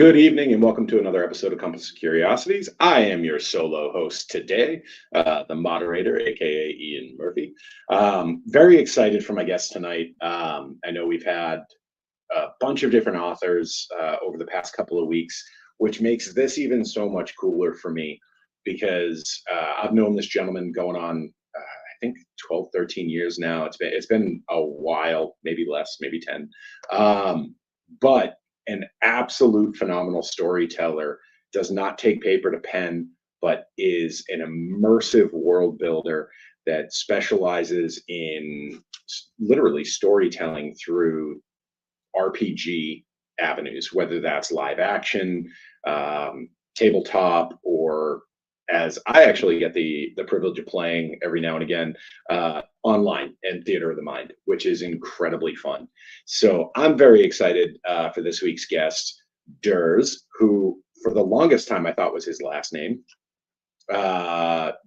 Good evening and welcome to another episode of Compass of Curiosities. I am your solo host today, the moderator, aka Ian Murphy. Very excited for my guest tonight. I know we've had a bunch of different authors over the past couple of weeks, which makes this even so much cooler for me because I've known this gentleman going on, I think 12, 13 years now. It's been a while, maybe less, maybe 10. But an absolute phenomenal storyteller, does not take paper to pen, but is an immersive world builder that specializes in literally storytelling through RPG avenues, whether that's live action, tabletop, or as I actually get the privilege of playing every now and again, online and Theater of the Mind, which is incredibly fun. So I'm very excited for this week's guest, Durs, who for the longest time I thought was his last name.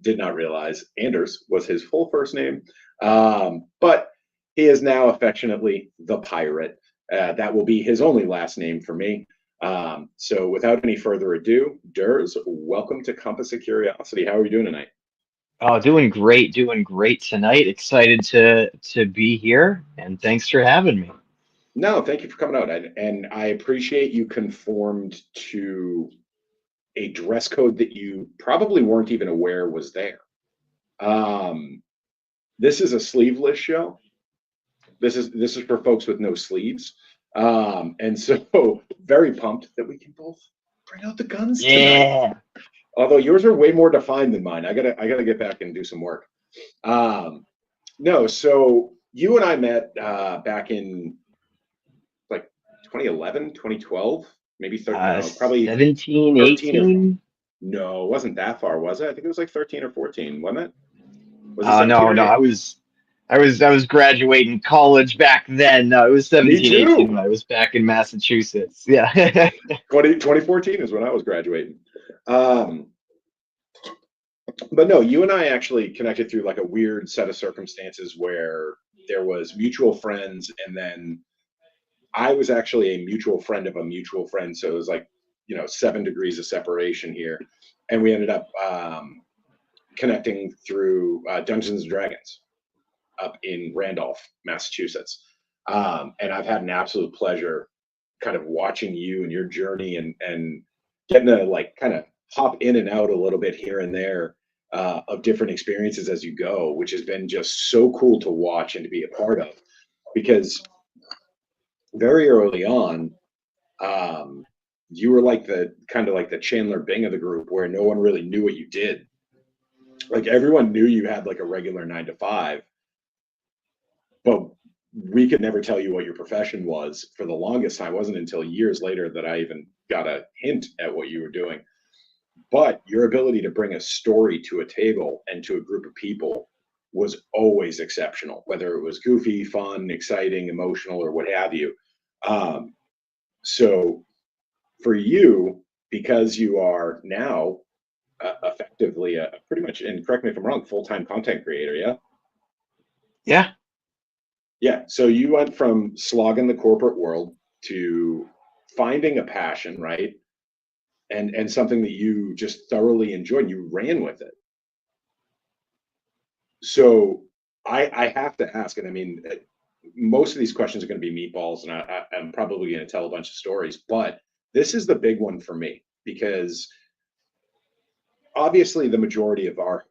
Did not realize Anders was his full first name, but he is now affectionately the Pirate. That will be his only last name for me. So without any further ado, Durs, welcome to Compass of Curiosity. How are you doing tonight? Oh, doing great tonight. Excited to be here, and thanks for having me. No, thank you for coming out. And I appreciate you conformed to a dress code that you probably weren't even aware was there. Um, this is a sleeveless show. This is for folks with no sleeves. And so very pumped that we can both bring out the guns tonight. Yeah. Although yours are way more defined than mine. I gotta get back and do some work. Um, no, so you and I met back in like 2011, 2012, maybe no, probably 17, 13 or 18. no, it wasn't that far, was it? I think it was like 13 or 14, wasn't it? Was it Oh 17 no, or no, 8? I was graduating college back then. No, it was Me 17, 18 too. when I was back in Massachusetts. Yeah. 2014 is when I was graduating. Um, but no, you and I actually connected through like a weird set of circumstances where there was mutual friends, and then I was actually a mutual friend of a mutual friend. So it was like, 7 degrees of separation here. And we ended up connecting through Dungeons and Dragons up in Randolph, Massachusetts. And I've had an absolute pleasure kind of watching you and your journey and getting to like kind of hop in and out a little bit here and there of different experiences as you go, which has been just so cool to watch and to be a part of. Because very early on, um, you were like the kind of like the Chandler Bing of the group, where no one really knew what you did. Like everyone knew you had like a regular 9 to 5, but we could never tell you what your profession was for the longest time. It wasn't until years later that I even got a hint at what you were doing. But your ability to bring a story to a table and to a group of people was always exceptional, whether it was goofy, fun, exciting, emotional, or what have you. Um, so for you, because you are now effectively a pretty much, and correct me if I'm wrong, full-time content creator, yeah? Yeah. Yeah. So you went from slogging the corporate world to finding a passion, right? And something that you just thoroughly enjoyed. And you ran with it. So I have to ask, and I mean, most of these questions are going to be meatballs, and I'm probably going to tell a bunch of stories, but this is the big one for me because obviously the majority of our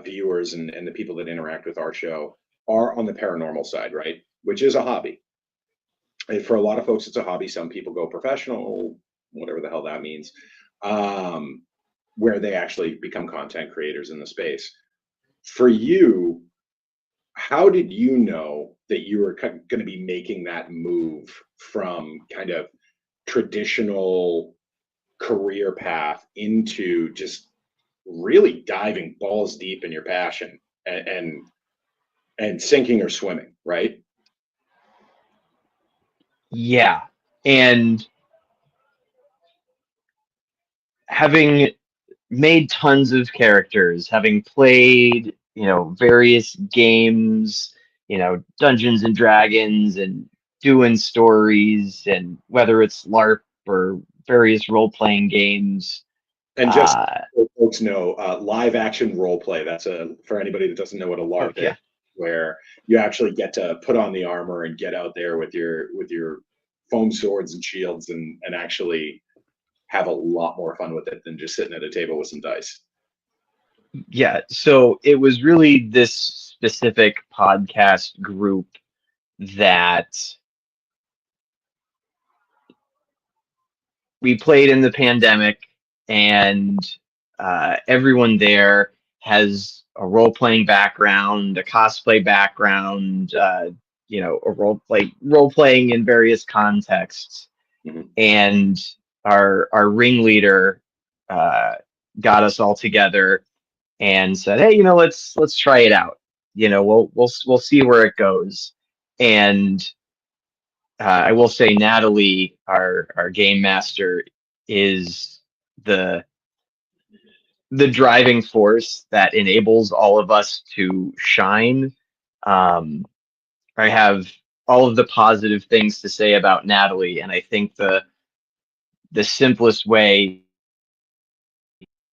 viewers and the people that interact with our show are on the paranormal side, right? Which is a hobby. And for a lot of folks, it's a hobby. Some people go professional, whatever the hell that means, um, where they actually become content creators in the space. For you, how did you know that you were going to be making that move from kind of traditional career path into just really diving balls deep in your passion and sinking or swimming, right? Yeah. And having made tons of characters, having played, various games, Dungeons and Dragons and doing stories, and whether it's LARP or various role-playing games. And just so folks know, live action role play. That's for anybody that doesn't know what a LARP is, where you actually get to put on the armor and get out there with your foam swords and shields and actually have a lot more fun with it than just sitting at a table with some dice. Yeah, so it was really this specific podcast group that we played in the pandemic, and everyone there has a role-playing background, a cosplay background, a role-playing in various contexts. Mhm. And our ringleader got us all together and said, "Hey, let's try it out. We'll see where it goes." And I will say Natalie, our game master, is the driving force that enables all of us to shine. I have all of the positive things to say about Natalie, and I think the simplest way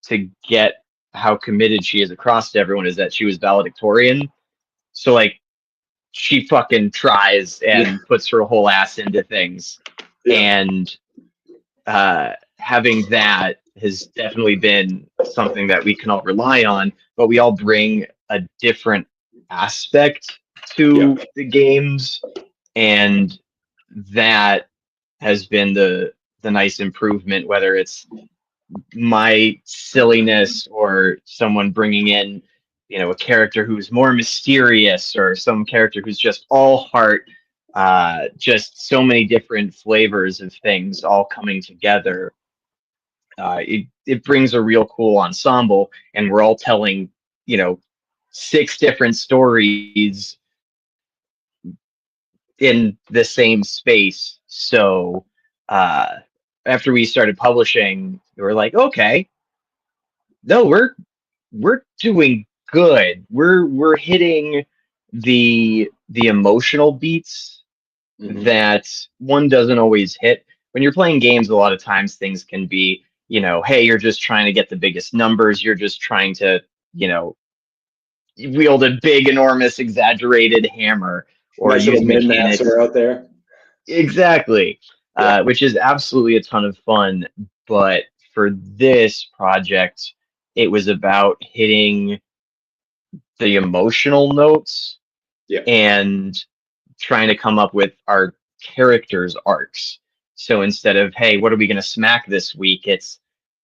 to get how committed she is across to everyone is that she was valedictorian. So like she fucking tries and puts her whole ass into things. Yeah. And having that has definitely been something that we can all rely on, but we all bring a different aspect to the games, and that has been the nice improvement, whether it's my silliness or someone bringing in a character who's more mysterious, or some character who's just all heart. Just so many different flavors of things all coming together. It brings a real cool ensemble, and we're all telling 6 different stories in the same space. So after we started publishing, we were like, okay, no, we're doing good. We're hitting the emotional beats that one doesn't always hit. When you're playing games, a lot of times things can be, hey, you're just trying to get the biggest numbers. You're just trying to, wield a big, enormous, exaggerated hammer, or Nice use little min-max mechanics. are out there. Exactly. Which is absolutely a ton of fun. But for this project, it was about hitting the emotional notes and trying to come up with our characters' arcs. So instead of, hey, what are we going to smack this week? It's,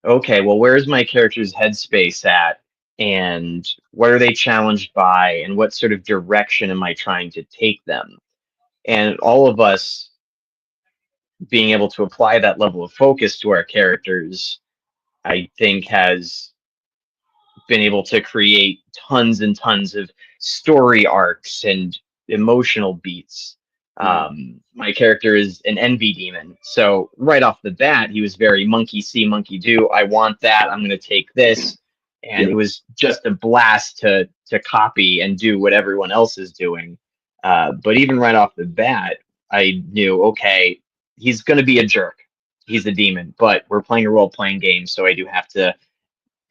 okay, well, where's my character's headspace at? And what are they challenged by? And what sort of direction am I trying to take them? And all of us being able to apply that level of focus to our characters, I think, has been able to create tons and tons of story arcs and emotional beats. My character is an envy demon, so right off the bat, he was very monkey see, monkey do. I want that. I'm going to take this, and it was just a blast to copy and do what everyone else is doing. But even right off the bat, I knew, okay, he's going to be a jerk. He's a demon, but we're playing a role playing game, so I do have to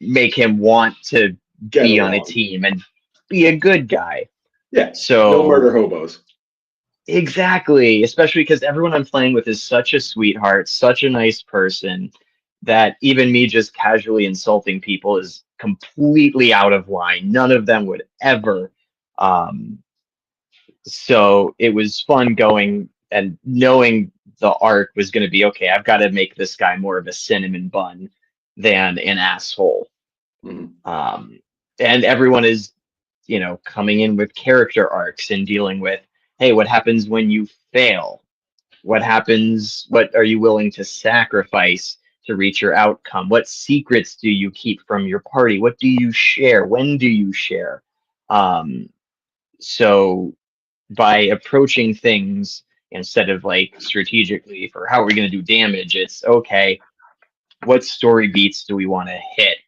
make him want to be on a team and be a good guy. Yeah. So no murder hobos. Exactly, especially because everyone I'm playing with is such a sweetheart, such a nice person, that even me just casually insulting people is completely out of line. None of them would ever. So it was fun going and knowing the arc was going to be, okay, I've got to make this guy more of a cinnamon bun than an asshole. And everyone is, coming in with character arcs and dealing with, hey, what happens when you fail? What happens? What are you willing to sacrifice to reach your outcome? What secrets do you keep from your party? What do you share? When do you share? So by approaching things instead of like strategically for how are we going to do damage, it's okay, what story beats do we want to hit?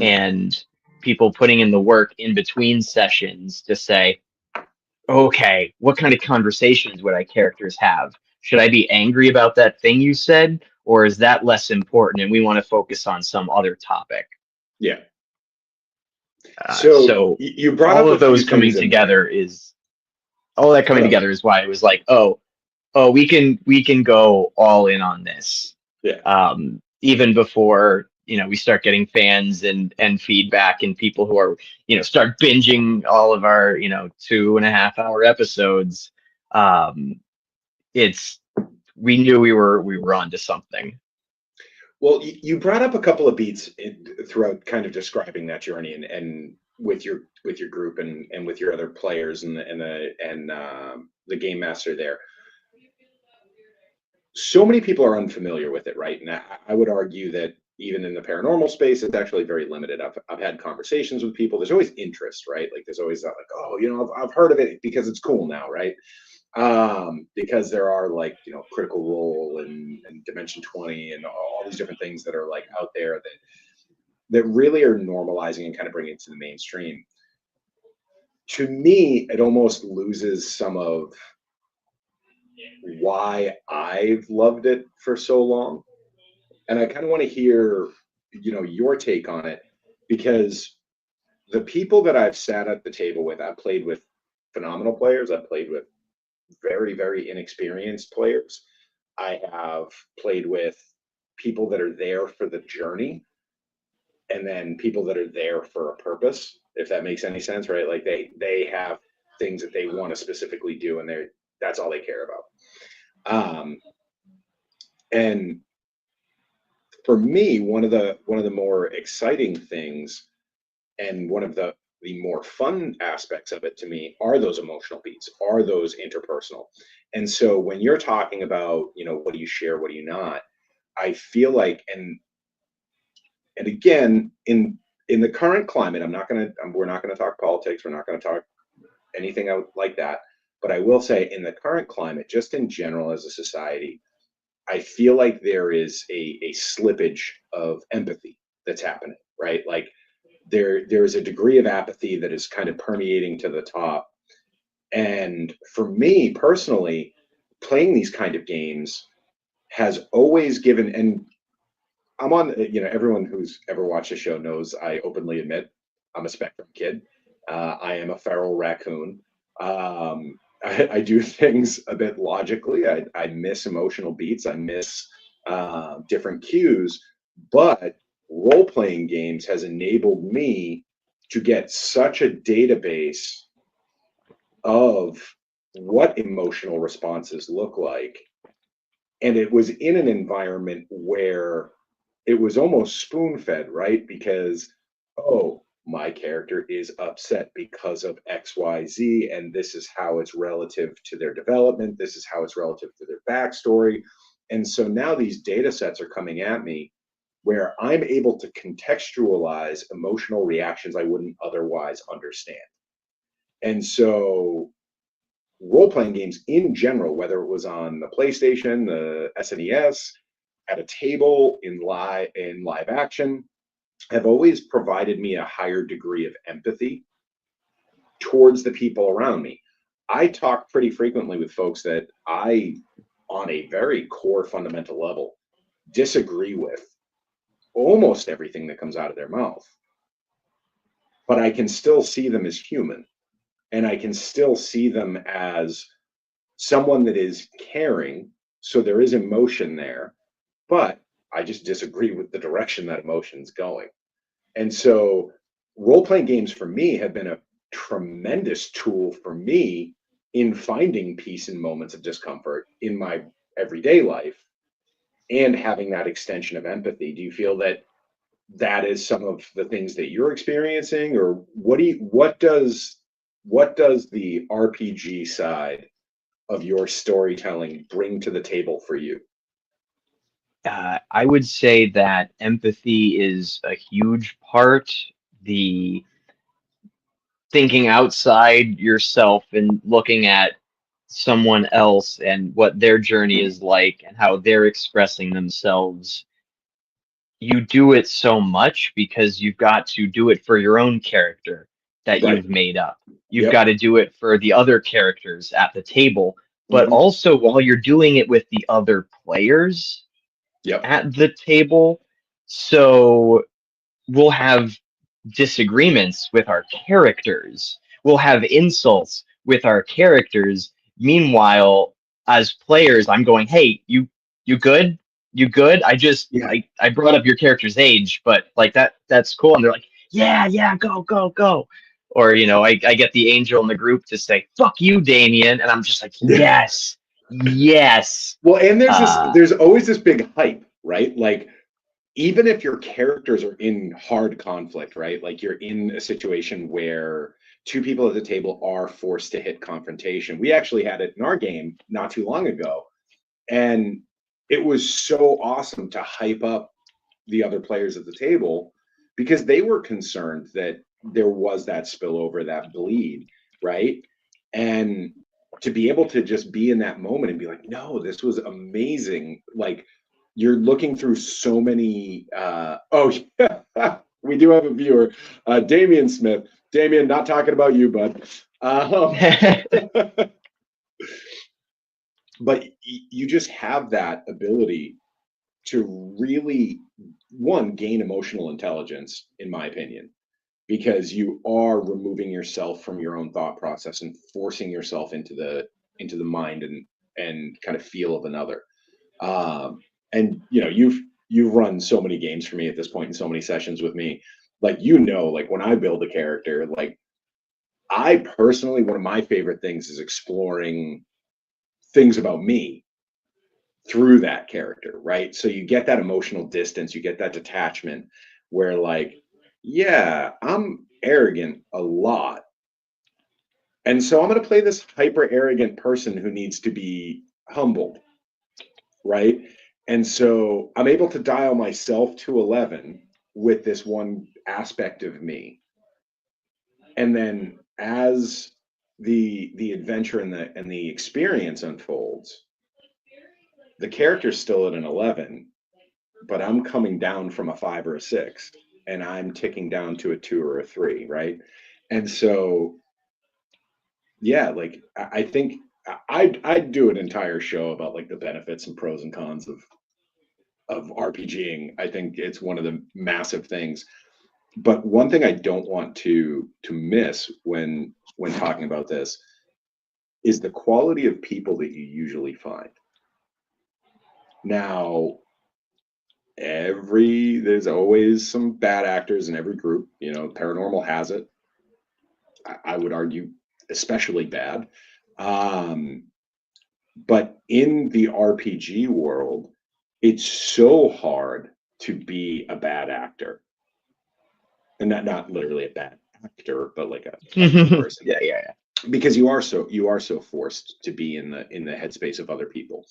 And people putting in the work in between sessions to say, okay, what kind of conversations would I characters have? Should I be angry about that thing you said, or is that less important and we want to focus on some other topic? Yeah. So So you brought all up a of few those coming things in there. together is all that Oh coming no, together is why it was like, we can go all in on this. yeah. Even before we start getting fans and feedback and people who are start binging all of our 2.5 hour episodes. Um, it's we knew we were onto something. Well, you brought up a couple of beats throughout kind of describing that journey and with your group and with your other players and the game master there. So many people are unfamiliar with it, right? And I would argue that even in the paranormal space, it's actually very limited. I've had conversations with people. There's always interest, right? Like there's always that, like, oh, I've heard of it because it's cool now, right? Because there are like Critical Role and Dimension 20 and all these different things that are like out there that really are normalizing and kind of bringing it to the mainstream. To me, it almost loses some of why I've loved it for so long. And I kind of want to hear, your take on it, because the people that I've sat at the table with, I've played with phenomenal players. I've played with very, very inexperienced players. I have played with people that are there for the journey and then people that are there for a purpose, if that makes any sense, right? Like they have things that they want to specifically do and that's all they care about. And for me, one of the more exciting things and one of the more fun aspects of it to me are those emotional beats, are those interpersonal. And so when you're talking about, what do you share, what do you not, I feel like, and again, in the current climate, we're not gonna talk politics, we're not gonna talk anything out like that. But I will say, in the current climate, just in general as a society, I feel like there is a slippage of empathy that's happening, right? Like there's a degree of apathy that is kind of permeating to the top. And for me personally, playing these kind of games has always given, and I'm on, everyone who's ever watched the show knows I openly admit I'm a Spectrum kid. I am a feral raccoon. I do things a bit logically. I miss emotional beats. I miss different cues. But role playing games has enabled me to get such a database of what emotional responses look like. And it was in an environment where it was almost spoon fed, right? Because, oh, my character is upset because of XYZ, and this is how it's relative to their development. This is how it's relative to their backstory. And so now these data sets are coming at me where I'm able to contextualize emotional reactions I wouldn't otherwise understand. And so role playing games in general, whether it was on the PlayStation, the SNES, at a table in live action, have always provided me a higher degree of empathy towards the people around me. I talk pretty frequently with folks that I, on a very core fundamental level, disagree with almost everything that comes out of their mouth, but I can still see them as human and I can still see them as someone that is caring. So there is emotion there, but I just disagree with the direction that emotion's going. And so role playing games for me have been a tremendous tool for me in finding peace in moments of discomfort in my everyday life and having that extension of empathy. Do you feel that that is some of the things that you're experiencing, or what does the RPG side of your storytelling bring to the table for you? I would say that empathy is a huge part. The thinking outside yourself and looking at someone else and what their journey is like and how they're expressing themselves. You do it so much because you've got to do it for your own character. that Right. you've made up. You've Yep. got to do it for the other characters at the table, but Hmm. also while you're doing it with the other players Yep. at the table. So we'll have disagreements with our characters. We'll have insults with our characters. Meanwhile, as players, I'm going, "Hey, you good? You good? Yeah. I brought up your character's age, but like that's cool." And they're like, "Yeah, yeah, go, go, go." Or, I get the angel in the group to say, "Fuck you, Damien." And I'm just like, Yeah. "Yes. Yes." Well, and Uh there's always this big hype, right? Like, even if your characters are in hard conflict, right? Like you're in a situation where two people at the table are forced to hit confrontation. We actually had it in our game not too long ago. And it was so awesome to hype up the other players at the table because they were concerned that there was that spillover, that bleed, right? And to be able to just be in that moment and be like, no, this was amazing. Like, you're looking through so many oh yeah, we do have a viewer, Damian Smith. Damian, not talking about you, bud. But you just have that ability to really, one, gain emotional intelligence, in my opinion, because you are removing yourself from your own thought process and forcing yourself into the mind and kind of feel of another. And you've run so many games for me at this point and so many sessions with me. Like, like when I build a character, like, I personally, one of my favorite things is exploring things about me through that character, right? So you get that emotional distance, you get that detachment where, like, yeah, I'm arrogant a lot. And so I'm going to play this hyper arrogant person who needs to be humbled, right? And so I'm able to dial myself to 11 with this one aspect of me. And then as the adventure and the experience unfolds, the character's still at an 11, but I'm coming down from a 5 or a 6 and I'm ticking down to a 2 or a 3, right? And so yeah, like I think I'd do an entire show about like the benefits and pros and cons of RPGing. I think it's one of the massive things. But one thing I don't want to miss when talking about this is the quality of people that you usually find. Now, there's always some bad actors in every group. Paranormal has it. I would argue especially bad. Um, but in the RPG world, it's so hard to be a bad actor, and not literally a bad actor, but like a good yeah, person, yeah, yeah. because you are so forced to be in the headspace of other people.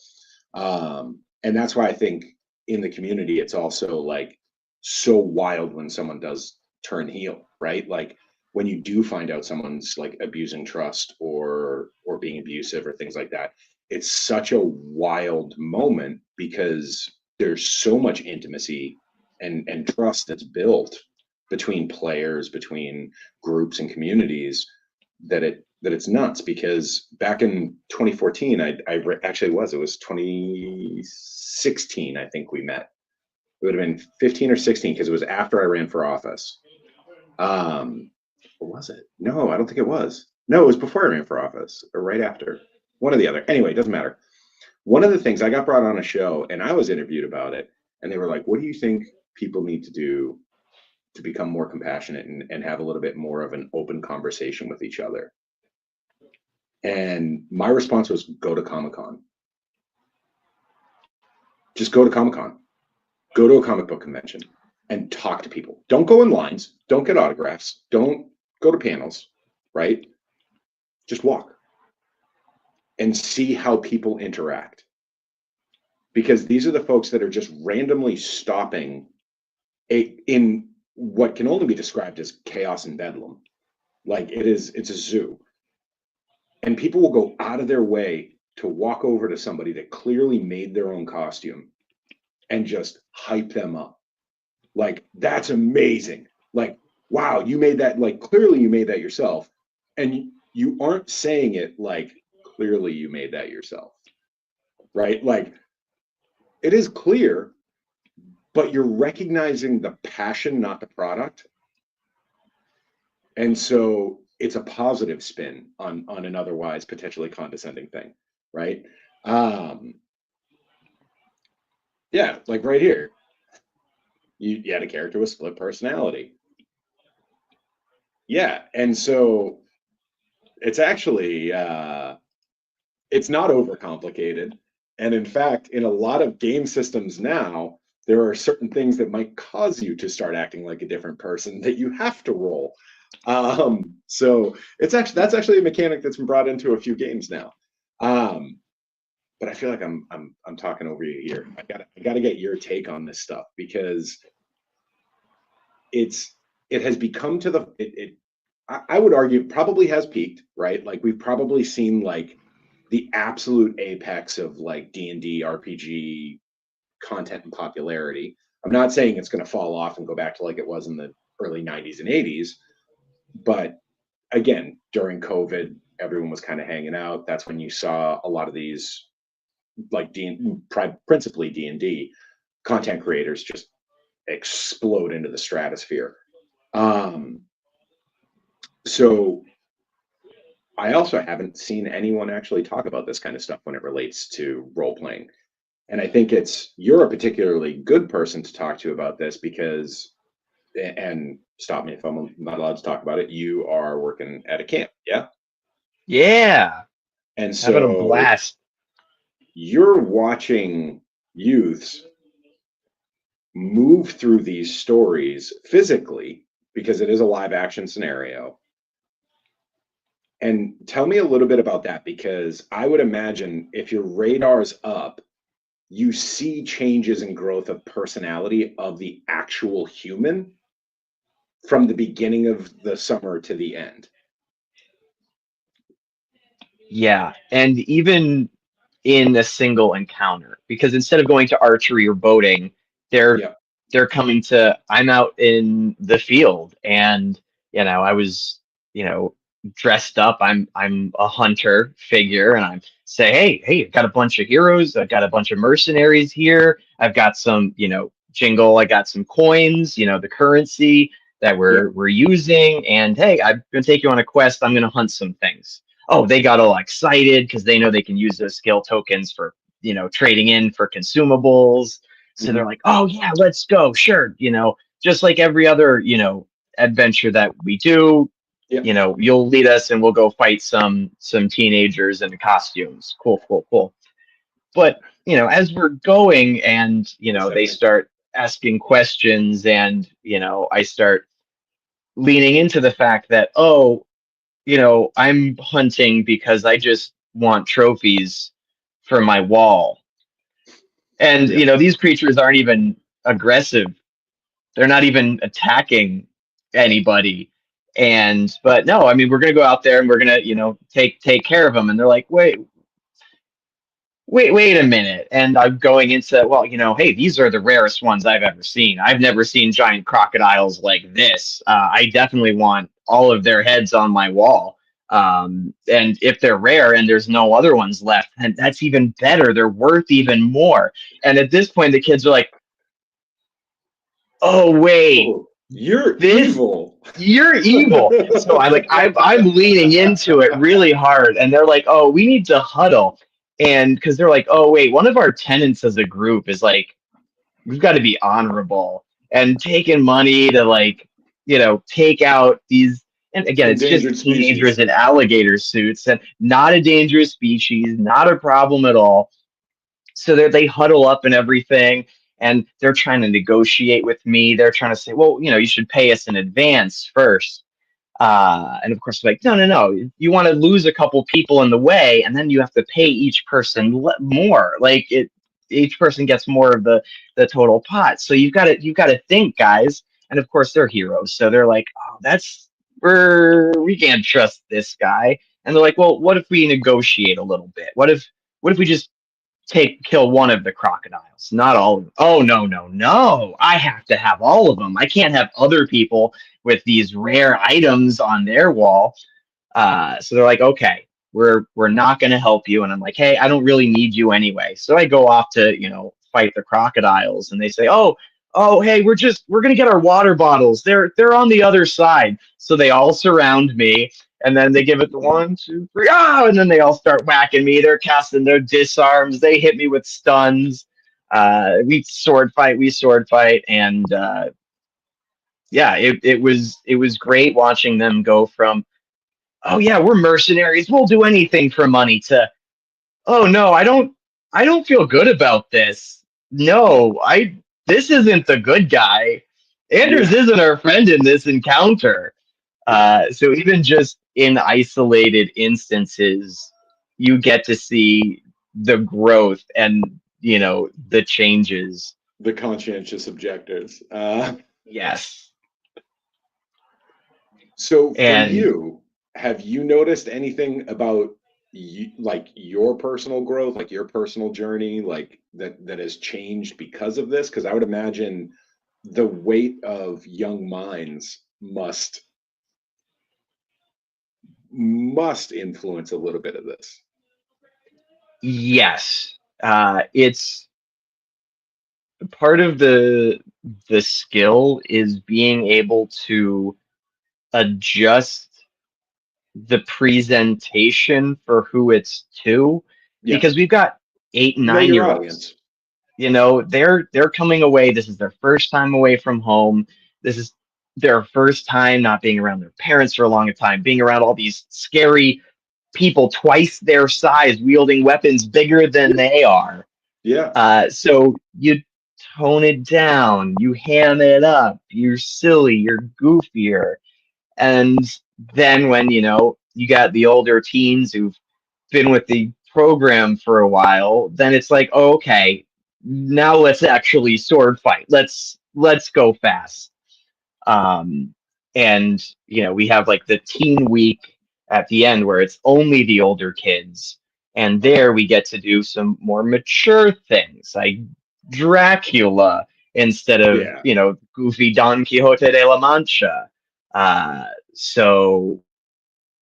And that's why I think in the community it's also like so wild when someone does turn heel, right? Like when you do find out someone's like abusing trust or being abusive or things like that, it's such a wild moment because there's so much intimacy and trust that's built between players, between groups and communities, that it's nuts. Because back in 2014, actually it was 2016, I think we met. It would have been 15 or 16 because it was after I ran for office. Or was it? No, I don't think it was. No, it was before I ran for office or right after. One or the other. Anyway, it doesn't matter. One of the things, I got brought on a show and I was interviewed about it, and they were like, "What do you think people need to do to become more compassionate and have a little bit more of an open conversation with each other?" And my response was, go to Comic Con. Just go to Comic Con. Go to a comic book convention and talk to people. Don't go in lines. Don't get autographs. Don't go to panels, right? Just walk and see how people interact. Because these are the folks that are just randomly stopping in what can only be described as chaos and bedlam. Like it's a zoo. And people will go out of their way to walk over to somebody that clearly made their own costume and just hype them up. Like, that's amazing. Like, wow, you made that, like, clearly you made that yourself. And you aren't saying it like, clearly you made that yourself, right? Like, it is clear, but you're recognizing the passion, not the product. And so it's a positive spin on an otherwise potentially condescending thing, right? Um, yeah, like right here, you had a character with split personality. Yeah, and so it's actually it's not overcomplicated. And in fact, in a lot of game systems now, there are certain things that might cause you to start acting like a different person that you have to roll. So it's actually that's actually a mechanic that's been brought into a few games now. Um, but I feel like I'm talking over you here. I gotta get your take on this stuff because it has become to the it I would argue probably has peaked, right? Like we've probably seen like the absolute apex of like D&D RPG content and popularity. I'm not saying it's going to fall off and go back to like it was in the early 90s and 80s, but again, during COVID, everyone was kind of hanging out. That's when you saw a lot of these like principally D&D content creators just explode into the stratosphere. Um, so I also haven't seen anyone actually talk about this kind of stuff when it relates to role playing. And I think you're a particularly good person to talk to about this because, and stop me if I'm not allowed to talk about it, you are working at a camp, yeah? Yeah, And having a so blast. you're watching youths move through these stories physically because it is a live action scenario. And tell me a little bit about that because I would imagine if your radar's up, you see changes in growth of personality of the actual human from the beginning of the summer to the end. Yeah, and even in a single encounter, because instead of going to archery or boating, they're Yeah, they're coming to I'm out in the field and I was, you know, dressed up. I'm a hunter figure and I'm say, hey, I've got a bunch of heroes, I've got a bunch of mercenaries here, I've got some, jingle, I got some coins, the currency that yeah. we're using, and hey, I'm gonna take you on a quest, I'm gonna hunt some things. Oh, they got all excited because they know they can use those skill tokens for, trading in for consumables. So they're Hmm. like, oh yeah, let's go. Sure. Just like every other, adventure that we do, Yeah, you'll lead us and we'll go fight some teenagers in costumes. Cool, cool, cool. But, as we're going and, they definitely. start asking questions and, I start leaning into the fact that, oh, I'm hunting because I just want trophies for my wall. And, Yeah, these creatures aren't even aggressive. They're not even attacking anybody. But no, I mean, we're going to go out there and we're going to, take care of them. And they're like, wait a minute. And I'm going into, well, hey, these are the rarest ones I've ever seen. I've never seen giant crocodiles like this. I definitely want all of their heads on my wall. And if they're rare and there's no other ones left, and that's even better. They're worth even more. And at this point, the kids are like, oh, wait, oh, you're this evil. you're evil. So I'm leaning into it really hard, and they're like, oh, we need to huddle. And because they're like, oh wait, one of our tenants as a group is like, we've got to be honorable and taking money to like, take out these. And again, it's just Endangered teenagers species. in alligator suits and not a dangerous species, not a problem at all. So they huddle up and everything, and they're trying to negotiate with me. They're trying to say, well, you should pay us in advance first. And of course, like, no, no, no. You want to lose a couple people in the way, and then you have to pay each person more. Like each person gets more of the total pot. So you've got to think, guys. And of course, they're heroes, so they're like, oh, we can't trust this guy. And they're like, well, what if we negotiate a little bit? What if we just kill one of the crocodiles, not all of them? Oh no, no, no. I have to have all of them. I can't have other people with these rare items on their wall. So they're like, okay, we're not going to help you. And I'm like, hey, I don't really need you anyway. So I go off to, fight the crocodiles, and they say, oh, hey, we're going to get our water bottles. They're on the other side. So they all surround me, and then they give it the 1, 2, 3, and then they all start whacking me. They're casting their disarms. They hit me with stuns. We sword fight, and yeah, it was great watching them go from, oh yeah, we're mercenaries, we'll do anything for money, to, oh no, I don't feel good about this. No, I this isn't the good guy. Anders Yeah. isn't our friend in this encounter. So even just in isolated instances, you get to see the growth and the changes. The conscientious objectors. Yes. So for And you, have you noticed anything about you, like your personal growth, like your personal journey, like that has changed because of this? Because I would imagine the weight of young minds must influence a little bit of this. yes, it's part of the skill is being able to adjust the presentation for who it's to, Yeah. because we've got 8 and Know 9 your year olds. audience. They're coming away. This is their first time away from home. This is their first time not being around their parents for a long time, being around all these scary people twice their size wielding weapons bigger than they are. Yeah. So you tone it down, you ham it up, you're silly, you're goofier. And then when, you got the older teens who've been with the program for a while, then it's like, oh, okay, now let's actually sword fight. Let's go fast. Um, and we have like the teen week at the end where it's only the older kids, and there we get to do some more mature things like Dracula instead of Yeah. goofy Don Quixote de la Mancha. So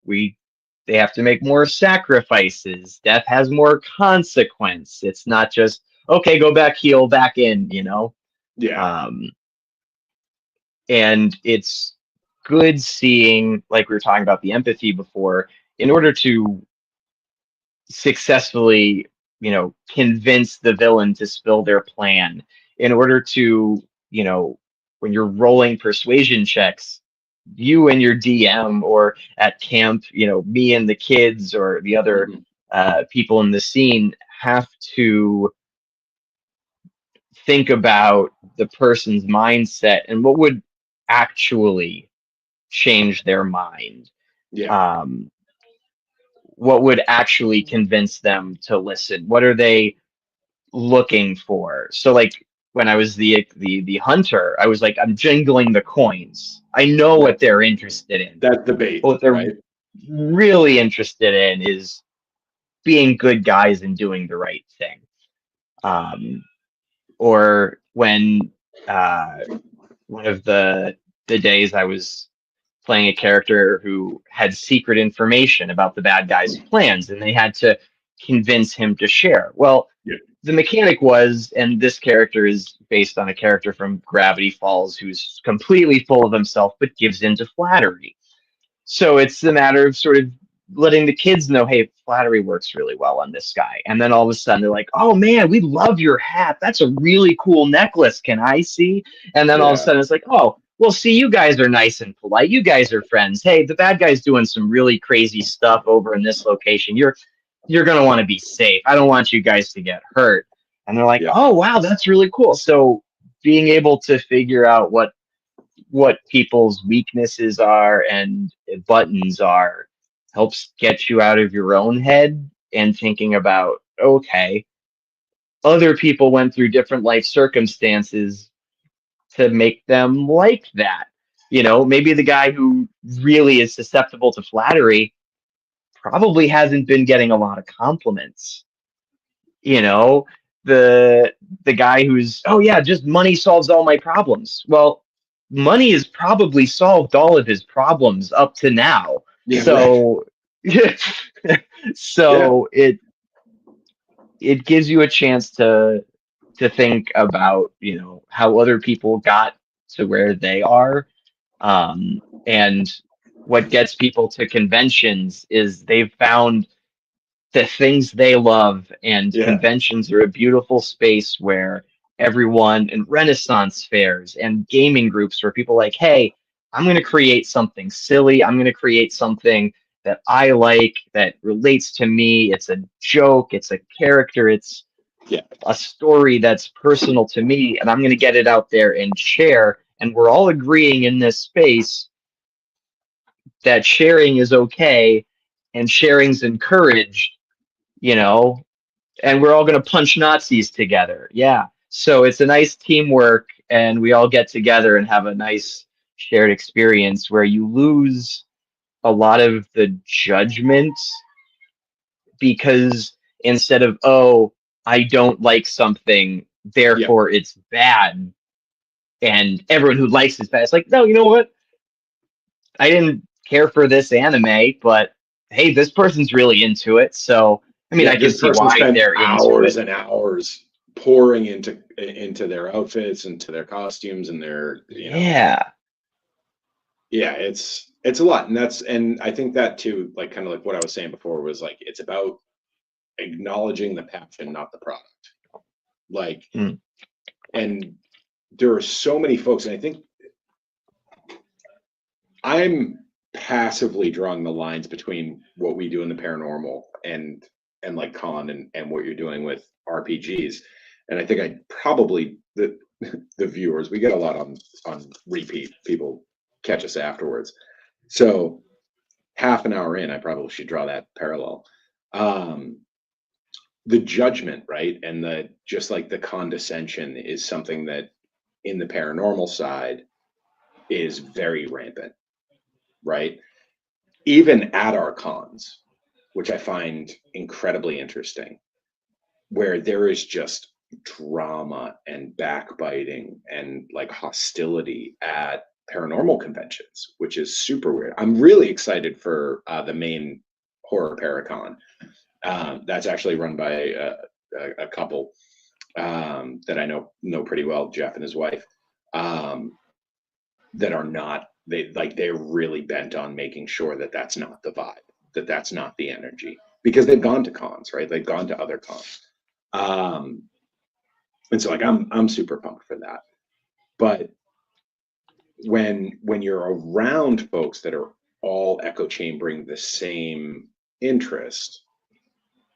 we they have to make more sacrifices. Death has more consequence. It's not just, okay, go back, heal, back in. Yeah. Um, and it's good seeing, like we were talking about the empathy before, in order to successfully, convince the villain to spill their plan, in order to, when you're rolling persuasion checks, you and your DM, or at camp, me and the kids or the other Mhm. people in the scene, have to think about the person's mindset and what would actually change their mind. Yeah. Um, what would actually convince them to listen? What are they looking for? So like when I was the hunter, I was like, I'm jingling the coins. I know what That's they're interested in. that's the bait, But what they're right? really interested in is being good guys and doing the right thing. Um, or when uh, one of the days I was playing a character who had secret information about the bad guy's plans, and they had to convince him to share. Well, Yeah. the mechanic was, and this character is based on a character from Gravity Falls who's completely full of himself but gives in to flattery. So it's a matter of sort of letting the kids know, hey, flattery works really well on this guy. And then all of a sudden they're like, oh man, we love your hat. That's a really cool necklace. Can I see? And then all of a Yeah. sudden it's like, oh, well, see, you guys are nice and polite. You guys are friends. Hey, the bad guy's doing some really crazy stuff over in this location. You're gonna want to be safe. I don't want you guys to get hurt. And they're like, Yeah. oh wow, that's really cool. So being able to figure out what people's weaknesses are and buttons are helps get you out of your own head and thinking about, okay, other people went through different life circumstances to make them like that. Maybe the guy who really is susceptible to flattery probably hasn't been getting a lot of compliments. you know the the guy who's, oh yeah, just money solves all my problems. Well, money has probably solved all of his problems up to now. Yeah, right. So, Yeah, so it gives you a chance to think about, how other people got to where they are. And what gets people to conventions is they've found the things they love, and yeah, conventions are a beautiful space where everyone, and Renaissance fairs and gaming groups where people are like, hey, I'm going to create something silly. I'm going to create something that I like, that relates to me. It's a joke, it's a character, it's yeah, a story that's personal to me, and I'm going to get it out there and share. And we're all agreeing in this space that sharing is okay and sharing's encouraged, you know, and we're all going to punch Nazis together. Yeah. So it's a nice teamwork, and we all get together and have a nice shared experience where you lose a lot of the judgment, because instead of, oh, I don't like something, yeah. therefore it's bad, and everyone who likes it's bad. It's like, no, you know what? I didn't care for this anime, but hey, this person's really into it. So, I mean, Yeah, I can this see person why spent they're into hours it. and hours pouring into their outfits, into their costumes, and their, Yeah. yeah, it's a lot. And I think that too, like kind of like what I was saying before, was like it's about acknowledging the passion, not the product. Like, Mm. and there are so many folks, and I think I'm passively drawing the lines between what we do in the paranormal and like con and what you're doing with RPGs. And I think I probably the viewers, we get a lot on repeat. People catch us afterwards. So half an hour in, I probably should draw that parallel. Um, the judgment, right? And the just like the condescension is something that in the paranormal side is very rampant, right? Even at our cons, which I find incredibly interesting, where there is just drama and backbiting and like hostility at paranormal conventions, which is super weird. I'm really excited for the main horror paracon. That's actually run by a couple that I know pretty well, Jeff and his wife, um, that are not they're really bent on making sure that that's not the vibe, that that's not the energy, because they've gone to cons, right? They've gone to other cons, um, and so like I'm super pumped for that. But when you're around folks that are all echo chambering the same interest,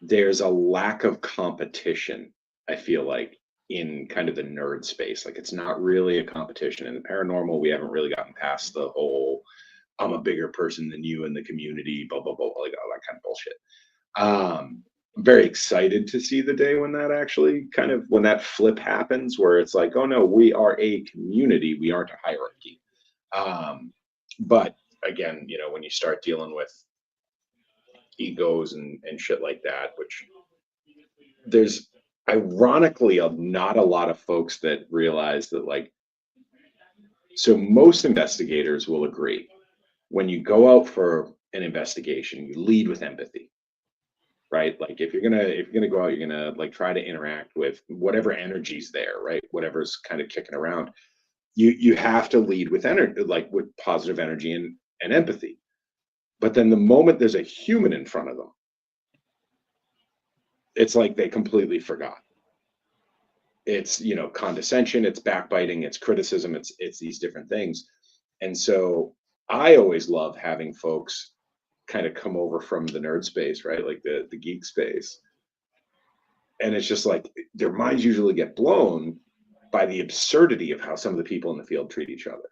there's a lack of competition, I feel like, in kind of the nerd space. Like it's not really a competition. In the paranormal, we haven't really gotten past the whole I'm a bigger person than you in the community, blah blah blah, like all that kind of bullshit. I'm very excited to see the day when that actually kind of when that flip happens, where it's like, oh no, we are a community, we aren't a hierarchy. But again, when you start dealing with egos and shit like that, which there's ironically not a lot of folks that realize that, like, so most investigators will agree when you go out for an investigation, you lead with empathy, right? Like if you're gonna go out, you're gonna like try to interact with whatever energy's there, right? Whatever's kind of kicking around. You have to lead with energy, like with positive energy and empathy. But then the moment there's a human in front of them, it's like they completely forgot. It's condescension, it's backbiting, it's criticism, it's these different things. And so I always love having folks kind of come over from the nerd space, right? Like the geek space. And it's just like their minds usually get blown by the absurdity of how some of the people in the field treat each other.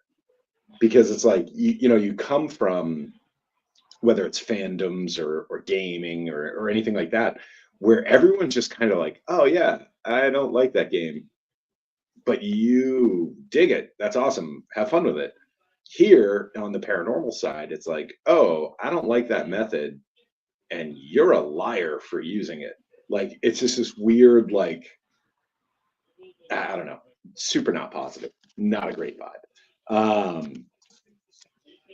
Because it's like you come from, whether it's fandoms or gaming or anything like that, where everyone's just kind of like, oh yeah, I don't like that game, but you dig it. That's awesome. Have fun with it. Here on the paranormal side, it's like, oh, I don't like that method, and you're a liar for using it. Like it's just this weird, like, I don't know, super not positive, not a great vibe. Um,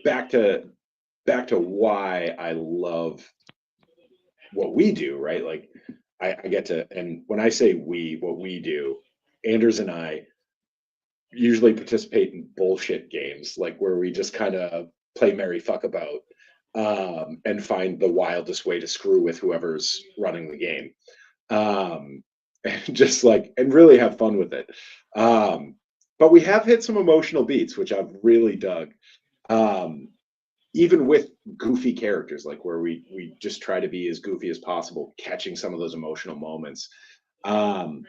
back to why I love what we do, right? Like I get to, and when I say we, what we do, Anders and I usually participate in bullshit games, like where we just kind of play merry fuck about and find the wildest way to screw with whoever's running the game. And just like, and really have fun with it. But we have hit some emotional beats, which I've really dug. Um, Even with goofy characters, like where we just try to be as goofy as possible, catching some of those emotional moments. Um,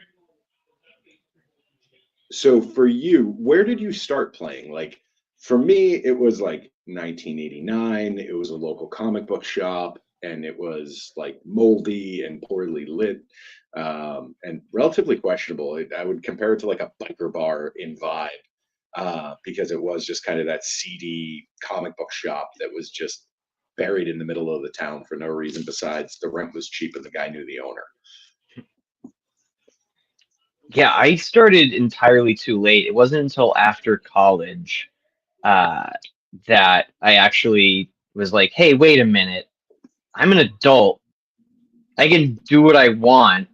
so for you, where did you start playing? Like for me, it was like 1989. It was a local comic book shop, and it was like moldy and poorly lit, and relatively questionable. I would compare it to like a biker bar in vibe, because it was just kind of that seedy comic book shop that was just buried in the middle of the town for no reason besides the rent was cheap and the guy knew the owner. Yeah, I started entirely too late. It wasn't until after college uh, that I actually was like, hey, wait a minute. I'm an adult. I can do what I want.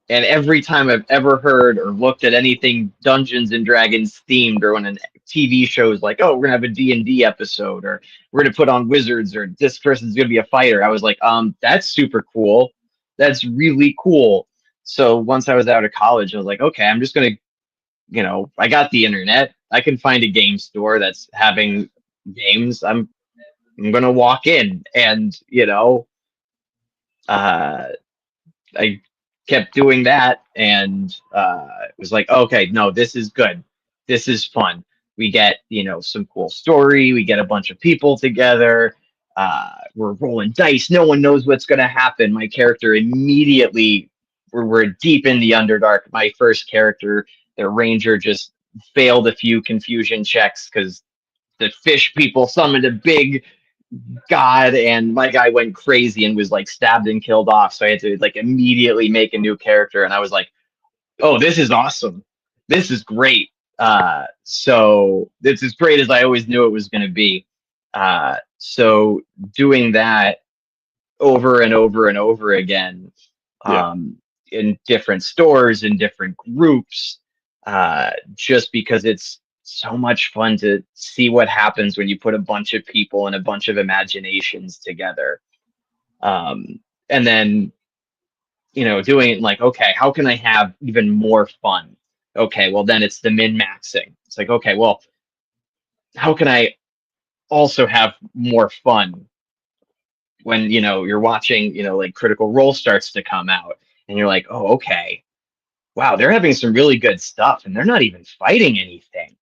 And every time I've ever heard or looked at anything Dungeons and Dragons themed, or when a TV show is like, oh, we're gonna have a D&D episode, or we're gonna put on wizards, or this person's gonna be a fighter, I was like, that's super cool. That's really cool. So once I was out of college, I was like, okay, I'm just gonna, I got the internet. I can find a game store that's having games. I'm gonna walk in, and uh, I kept doing that, and it was like, okay, no, this is good. This is fun. We get, some cool story. We get a bunch of people together. We're rolling dice. No one knows what's going to happen. My character immediately, we're deep in the Underdark. My first character, the ranger, just failed a few confusion checks because the fish people summoned a big god, and my guy went crazy and was like stabbed and killed off, so I had to like immediately make a new character, and I was like, oh, this is awesome. This is great. So it's as great as I always knew it was going to be. So doing that over and over and over again, Yeah. um, in different stores, in different groups, just because it's so much fun to see what happens when you put a bunch of people and a bunch of imaginations together. Um, and then, doing it like, okay, how can I have even more fun? Okay, well, then it's the min maxing. It's like, okay, well, how can I also have more fun when, you're watching, like Critical Role starts to come out, and you're like, oh, okay, wow, they're having some really good stuff, and they're not even fighting anything.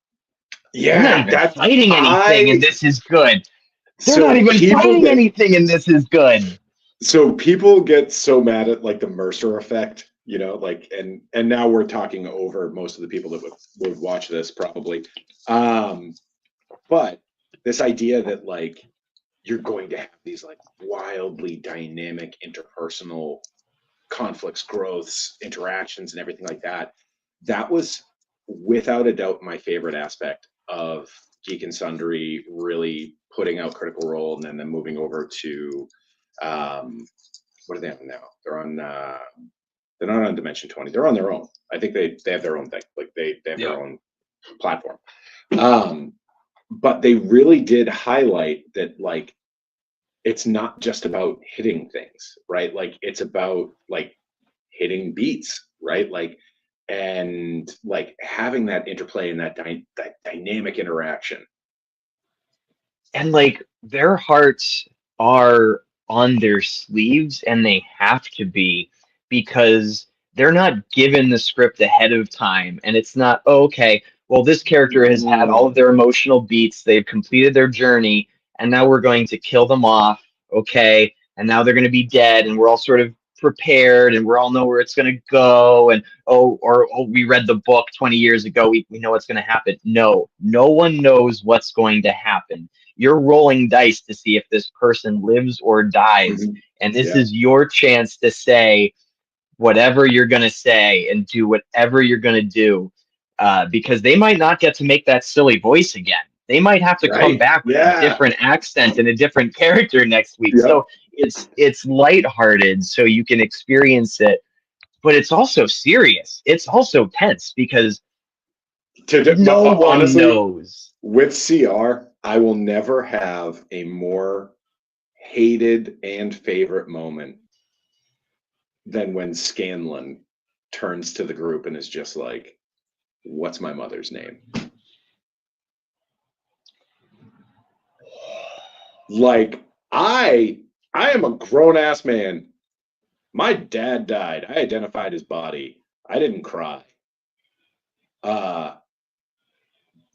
They're not Yeah, even that's fighting anything, and I this is good. They're not so even fighting anything, and this is good. people get so mad at like the Mercer effect, like and now we're talking over most of the people that would watch this probably. Um, but this idea that like you're going to have these like wildly dynamic interpersonal conflicts, growths, interactions, and everything like that. That was without a doubt my favorite aspect of Geek and Sundry, really putting out Critical Role and then moving over to what are they on now? They're not on Dimension 20. They're on their own. I think they have their own thing. Like they have Yeah. their own platform. Um, but they really did highlight that like it's not just about hitting things, right? Like it's about like hitting beats, right? Like and like having that interplay and that dynamic interaction. And like their hearts are on their sleeves, and they have to be, because they're not given the script ahead of time, and it's not, oh, okay, well, this character has had all of their emotional beats, they've completed their journey, and now we're going to kill them off, okay, and now they're going to be dead, and we're all sort of prepared, and we all know where it's going to go, and oh, we read the book 20 years ago, we know what's going to happen. No, no one knows what's going to happen. You're rolling dice to see if this person lives or dies. Mhm. And this Yeah. is your chance to say whatever you're going to say and do whatever you're going to do. because they might not get to make that silly voice again. They might have to come Right. back with a Yeah. different accent and a different character next week. Yep. So it's lighthearted, so you can experience it, but it's also serious. It's also tense because no But one honestly, knows. with CR, I will never have a more hated and favorite moment than when Scanlan turns to the group and is just like, "What's my mother's name?" Like, I am a grown ass man. My dad died. I identified his body. I didn't cry. Uh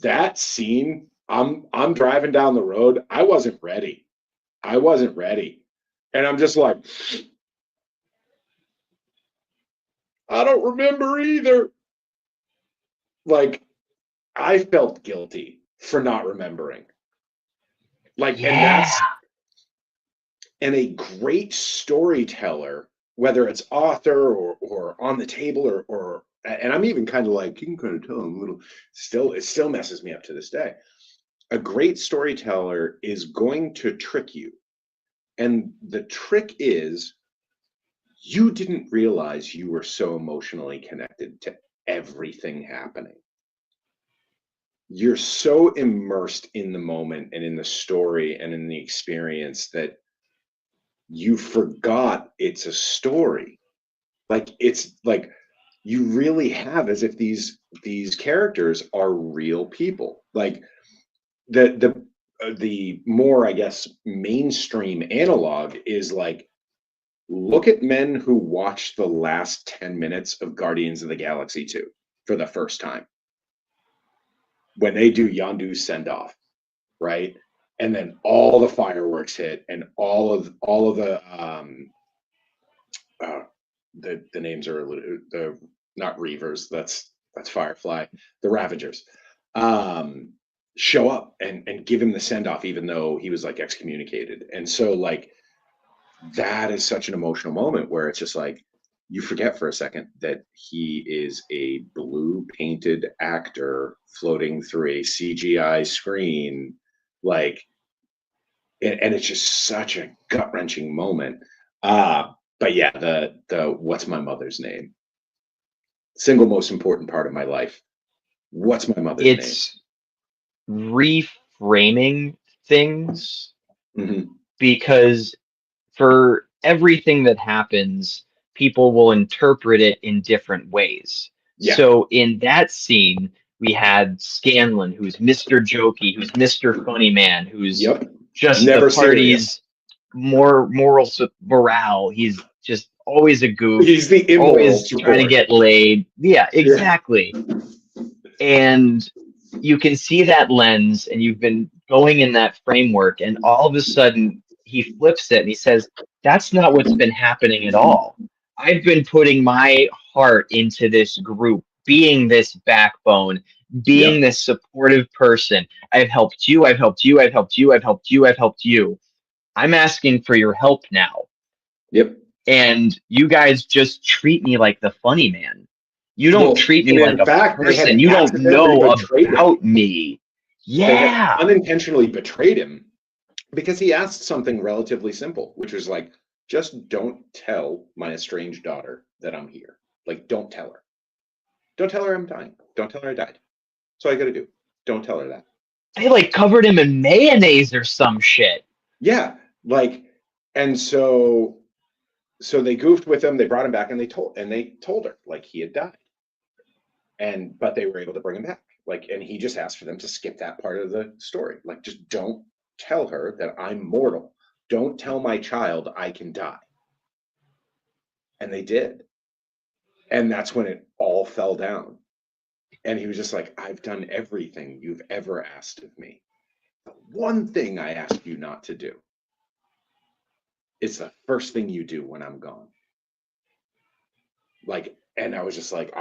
that scene, I'm driving down the road. I wasn't ready. I wasn't ready. And I'm just like, I don't remember either. Like, I felt guilty for not remembering. Like, Yeah. and a great storyteller, whether it's author or on the table or and I'm even kind of like, you can kind of tell I'm a little still, it still messes me up to this day. A great storyteller is going to trick you. And the trick is you didn't realize you were so emotionally connected to everything happening. You're so immersed in the moment and in the story and in the experience that you forgot it's a story. Like, it's like you really have, as if these characters are real people. Like, the more, I guess, mainstream analog is like, look at men who watched the last 10 minutes of Guardians of the Galaxy 2 for the first time when they do Yondu's send off, right? And then all the fireworks hit and all of uh, the names are the not Reavers, that's Firefly, the Ravagers, um, show up and give him the send off, even though he was like excommunicated. And so, like, that is such an emotional moment where it's just like you forget for a second that he is a blue painted actor floating through a CGI screen, like, and it's just such a gut wrenching moment. But yeah, the what's my mother's name? Single most important part of my life. What's my mother's name? It's reframing things Hmm. because for everything that happens, people will interpret it in different ways. Yeah. So in that scene, we had Scanlan, who's Mr. Jokey, who's Mr. Funny Man, who's Yep. just the Never serious. party's morale. He's just always a goof, He's the immoral always trying to support. get laid. Yeah, Yeah. exactly. And you can see that lens, and you've been going in that framework, and all of a sudden he flips it and he says, that's not what's been happening at all. I've been putting my heart into this group, being this backbone, being Yep. this supportive person. I've helped you, I've helped you, I've helped you, I've helped you, I've helped you. I'm asking for your help now. Yep. And you guys just treat me like the funny man. You don't Well, treat me and like in a fact, they person. had You don't accidentally know betrayed him. about me. They had Yeah. unintentionally betrayed him because he asked something relatively simple, which was like, just don't tell my estranged daughter that I'm here. Like, don't tell her. Don't tell her I'm dying. Don't tell her I died. That's all I got to do. Don't tell her that. They like covered him in mayonnaise or some shit. Yeah. Like, and so they goofed with him. They brought him back and they told her like he had died. And but they were able to bring him back. Like, and he just asked for them to skip that part of the story. Like, just don't tell her that I'm mortal. Don't tell my child I can die. And they did. And that's when it all fell down. And he was just like, I've done everything you've ever asked of me. The one thing I ask you not to do is the first thing you do when I'm gone. Like, and I was just like,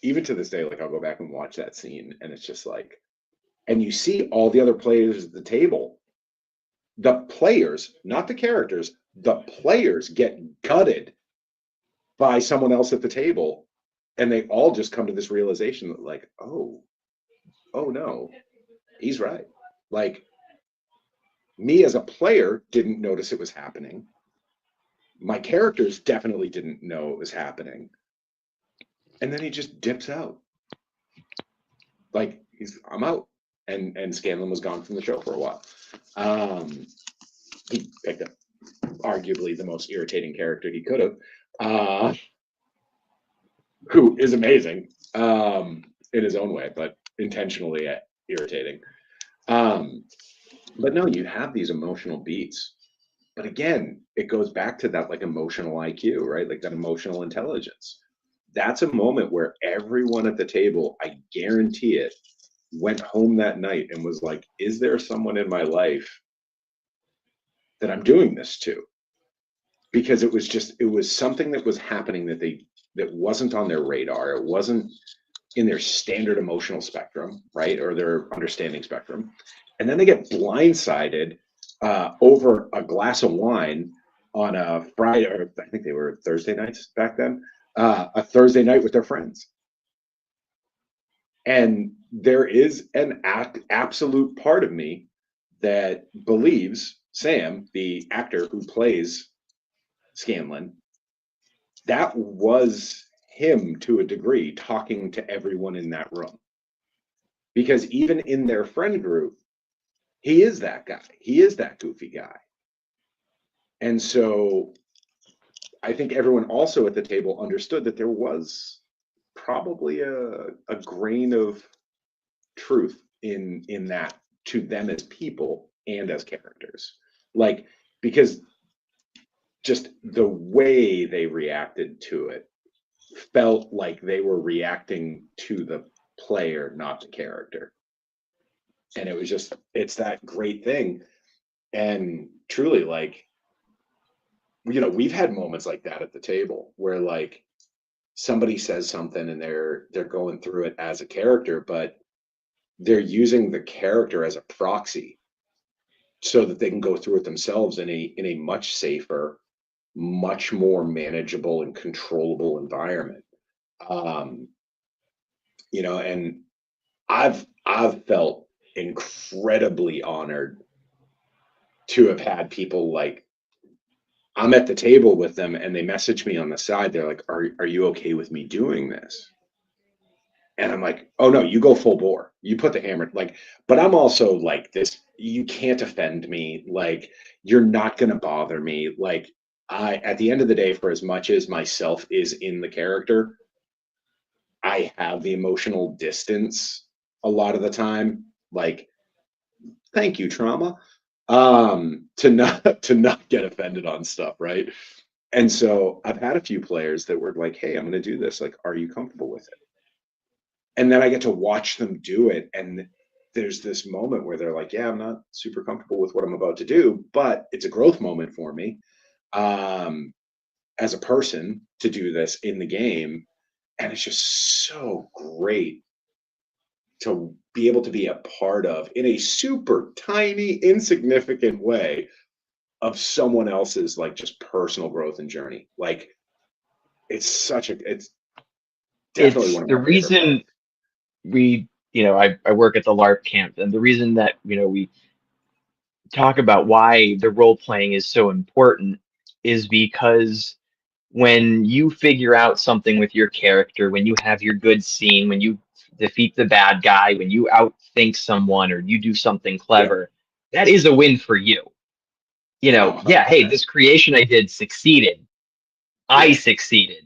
even to this day, like, I'll go back and watch that scene, and it's just like, and you see all the other players at the table. The players, not the characters, the players get gutted by someone else at the table And they all just come to this realization that like, oh no, he's right. Like, me as a player didn't notice it was happening. My characters definitely didn't know it was happening. And then he just dips out. Like, I'm out. And Scanlon was gone from the show for a while. He picked up arguably the most irritating character he could have, who is amazing in his own way, but intentionally irritating. But no, you have these emotional beats. But again, it goes back to that like emotional IQ, right? Like that emotional intelligence. That's a moment where everyone at the table, I guarantee it, went home that night and was like, is there someone in my life that I'm doing this to? Because it was something that was happening that wasn't on their radar. It wasn't in their standard emotional spectrum, right? Or their understanding spectrum. And then they get blindsided over a glass of wine on a Friday, or I think they were Thursday nights back then, a Thursday night with their friends. And there is an absolute part of me that believes Sam, the actor who plays Scanlon, that was him to a degree talking to everyone in that room. Because even in their friend group, he is that guy. He is that goofy guy. And so I think everyone also at the table understood that there was probably a grain of truth in that to them as people and as characters. Like, because just the way they reacted to it felt like they were reacting to the player, not the character. And it was just, it's that great thing. And truly, like, we've had moments like that at the table where like somebody says something and they're going through it as a character, but they're using the character as a proxy so that they can go through it themselves in a much safer, much more manageable and controllable environment. Um, and I've felt incredibly honored to have had people like, I'm at the table with them and they message me on the side. They're like, are you okay with me doing this? And I'm like, oh no, you go full bore. You put the hammer, like, but I'm also like this, you can't offend me. Like, you're not gonna bother me. Like, at the end of the day, for as much as myself is in the character, I have the emotional distance a lot of the time. Like, thank you, trauma. To not get offended on stuff, right? And so I've had a few players that were like, hey, I'm gonna do this. Like, are you comfortable with it? And then I get to watch them do it. And there's this moment where they're like, yeah, I'm not super comfortable with what I'm about to do, but it's a growth moment for me um, as a person to do this in the game. And it's just so great to be able to be a part of in a super tiny, insignificant way of someone else's like just personal growth and journey. Like, it's definitely It's one of the my favorite parts. reason I work at the LARP camp, and the reason that we talk about why the role playing is so important is because when you figure out something with your character, when you have your good scene, when you defeat the bad guy, when you outthink someone or you do something Yeah. clever, that is a win for you. Oh, Yeah, hey, 100%. this creation I did succeeded. I Yeah. succeeded.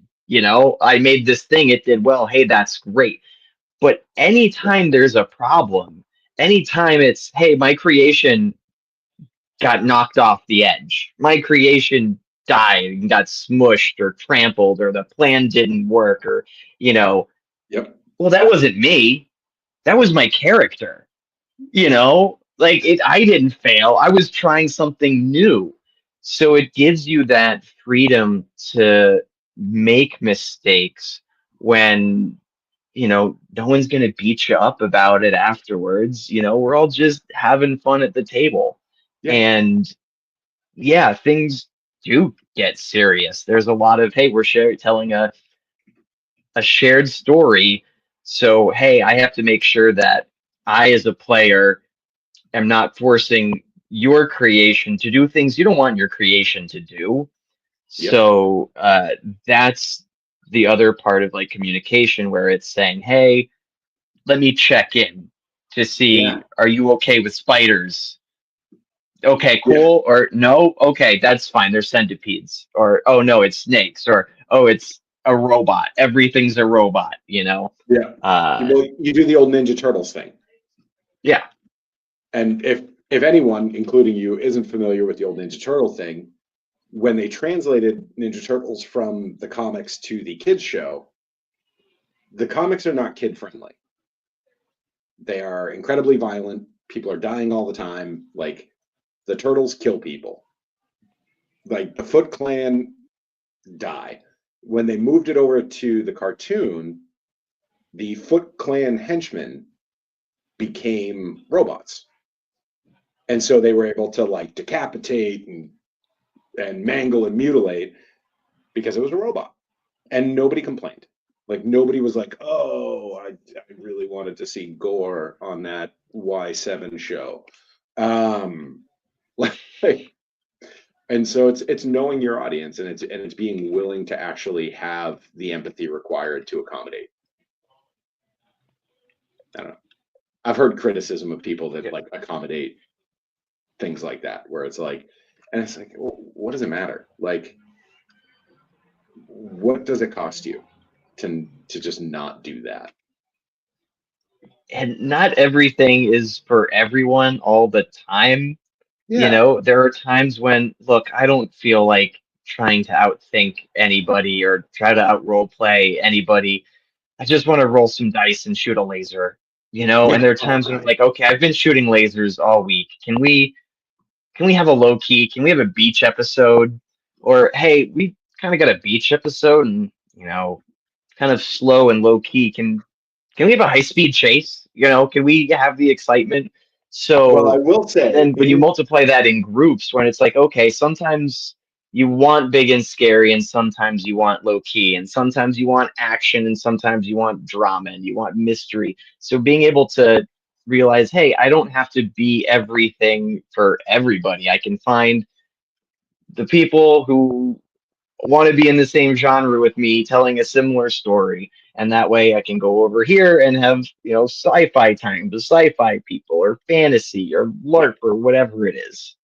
I made this thing, it did well. Hey, that's great. But Yeah. anytime there's a problem, anytime it's, hey, my creation got knocked off the edge, my creation died and got smushed or trampled, or the plan didn't work, or, you know, Yep. well, that wasn't me. That was my character. Like I didn't fail. I was trying something new. So it gives you that freedom to make mistakes when no one's going to beat you up about it afterwards. We're all just having fun at the table. Yeah. And yeah, things do get serious. There's a lot of, hey, we're telling a shared story. So, hey, I have to make sure that I, as a player, am not forcing your creation to do things you don't want your creation to do. Yep. So that's the other part of like communication where it's saying, hey, let me check in to Yeah. see, are you okay with spiders? Okay, Yeah. cool. Or no, okay, that's fine. They're centipedes. Or oh no, it's snakes. Or oh, it's a robot. Everything's a robot, you know? Yeah. Uh Well, you do the old Ninja Turtles thing. yeah. And if anyone, including you, isn't familiar with the old Ninja Turtle thing, when they translated Ninja Turtles from the comics to the kids show, the comics are not kid friendly. They are incredibly violent. People are dying all the time. Like the turtles kill people. Like the Foot Clan die. When they moved it over to the cartoon, the Foot Clan henchmen became robots. And so they were able to like decapitate and mangle and mutilate because it was a robot. And nobody complained. Like nobody was like, "Oh, I really wanted to see gore on that Y7 show." Um, like, and so it's knowing your audience and it's being willing to actually have the empathy required to accommodate. I don't know. I've heard criticism of people that like accommodate things like that, where it's like, and it's like, well, what does it matter? Like, what does it cost you to just not do that? And not everything is for everyone all the time. You Yeah, know, there are times when, look, I don't feel like trying to outthink anybody or try to out role play anybody. I just want to roll some dice and shoot a laser, you know? And yeah, there are all times when I'm right. like, okay, I've been shooting lasers all week. Can we have a low key? Can we have a beach episode? Or hey, we kind of got a beach episode and, you know, kind of slow and low key. Can we have a high speed chase? You know, can we have the excitement? Well, I So, will and say, then when you in multiply that in groups, when it's like, okay, sometimes you want big and scary, and sometimes you want low key, and sometimes you want action, and sometimes you want drama, and you want mystery. So being able to realize, hey, I don't have to be everything for everybody. I can find the people who want to be in the same genre with me telling a similar story, and that way I can go over here and have, you know, sci-fi time, the sci-fi people, or fantasy or yeah, larp or whatever it is.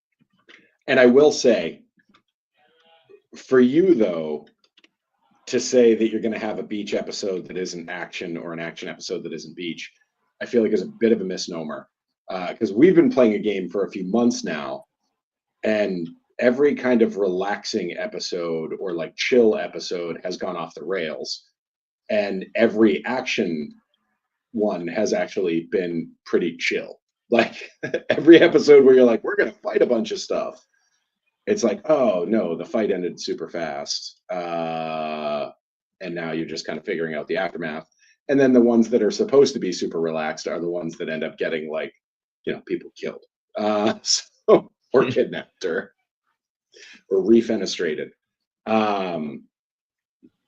and I will say, for you though, to say that you're going to have a beach episode that isn't action or an action episode that isn't beach, I feel like is a bit of a misnomer because we've been playing a game for a few months now, and every kind of relaxing episode or like chill episode has gone off the rails, and every action one has actually been pretty chill. Like every episode where you're like, we're gonna fight a bunch of stuff. It's like, oh no, the fight ended super fast. And now you're just kind of figuring out the aftermath. And then the ones that are supposed to be super relaxed are the ones that end up getting like, people killed. So, or kidnapped or refenestrated. Um,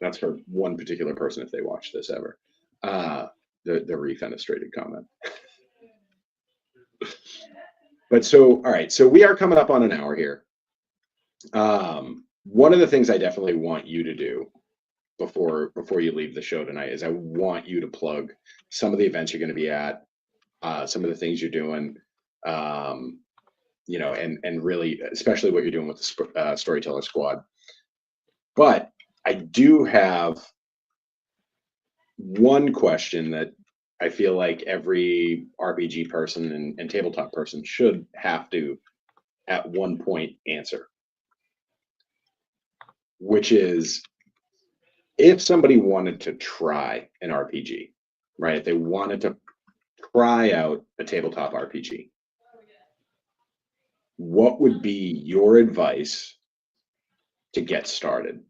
that's for one particular person if they watch this ever. Uh, the refenestrated comment. But so, all right, so we are coming up on an hour here. One of the things I definitely want you to do before you leave the show tonight is I want you to plug some of the events you're going to be at, some of the things you're doing, um, and really, especially what you're doing with the Storyteller Squad. But I do have one question that I feel like every RPG person and tabletop person should have to, at one point, answer, which is if somebody wanted to try an RPG, right? If they wanted to try out a tabletop RPG, what would be your advice to get started?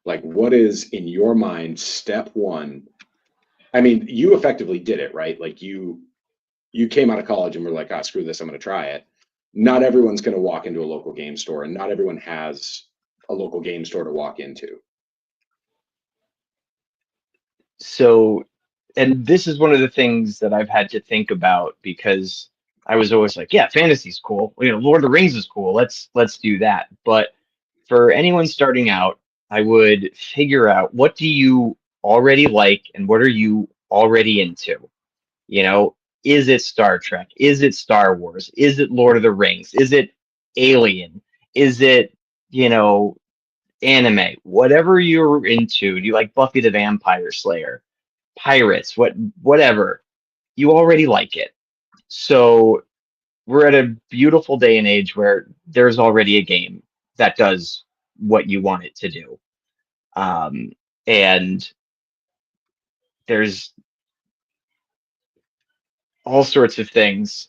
Like, what is in your mind step one? I mean, you effectively did it, right? Like you came out of college and were like, ah, screw this, I'm going to try it. Not everyone's going to walk into a local game store, and not everyone has a local game store to walk into. So, and this is one of the things that I've had to think about because I was always like, yeah, fantasy's cool. You know, Lord of the Rings is cool. Let's do that. But for anyone starting out, I would figure out what do you already like and what are you already into? You know, is it Star Trek? Is it Star Wars? Is it Lord of the Rings? Is it Alien? Is it, you know, anime? Whatever you're into. Do you like Buffy the Vampire Slayer? Pirates? Whatever. You already like it. So we're at a beautiful day and age where there's already a game that does what you want it to do. Um, and there's all sorts of things,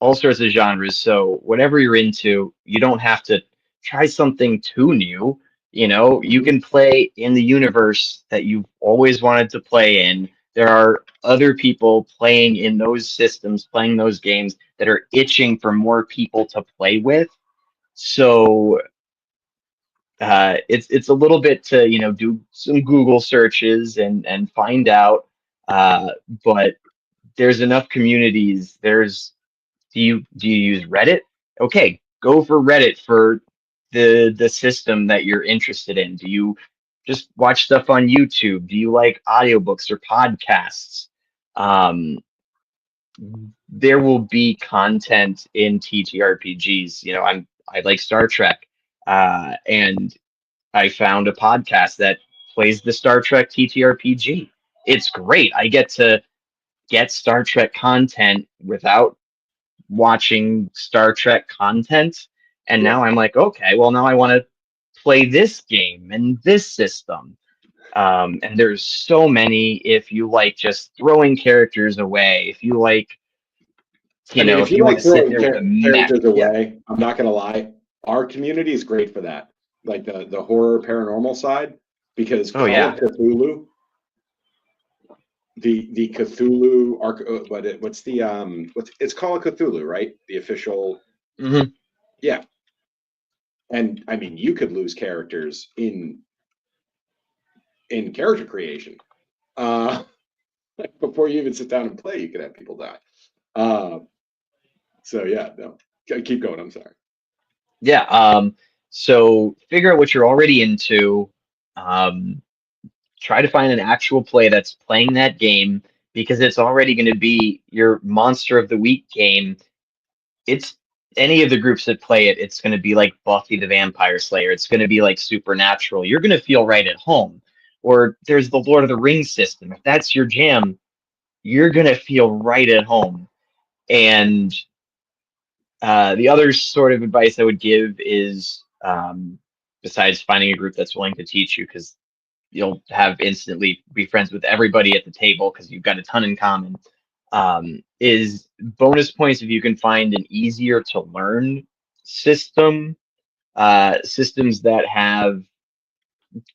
all sorts of genres. So whatever you're into, you don't have to try something too new. You know, you Mhm. can play in the universe that you've always wanted to play in. There are other people playing in those systems, playing those games that are itching for more people to play with. So it's a little bit to do some Google searches and find out. Uh, but there's enough communities. Do you use Reddit? Okay, go for Reddit for the system that you're interested in. Do you just watch stuff on YouTube? Do you like audiobooks or podcasts? Um, there will be content in TTRPGs. You know, I like Star Trek, and I found a podcast that plays the Star Trek TTRPG. It's great. I get to get Star Trek content without watching Star Trek content. And Yeah. now I'm like, okay, well, now I want to play this game and this system. And there's so many. If you like just throwing characters away, if you like, I mean, if if you you want like to sit throwing there with a mech, characters yeah. away, I'm not gonna lie, our community is great for that. Like the horror paranormal side, because Oh Call of yeah. Cthulhu, the Cthulhu arc, what's it's Call of Cthulhu, right? The official, Hmm. yeah. And I mean, you could lose characters in character creation. Uh, before you even sit down and play, you could have people die. Uh, so yeah, no, keep going. I'm sorry. Yeah. So figure out what you're already into. Um, Try to find an actual play that's playing that game because it's already going to be your monster of the week game. It's any of the groups that play it, it's going to be like Buffy the Vampire Slayer. It's going to be like Supernatural. You're going to feel right at home. Or there's the Lord of the Rings system. If that's your jam, you're going to feel right at home. And the other sort of advice I would give is, besides finding a group that's willing to teach you, because you'll have instantly be friends with everybody at the table because you've got a ton in common. Is bonus points if you can find an easier to learn system, systems that have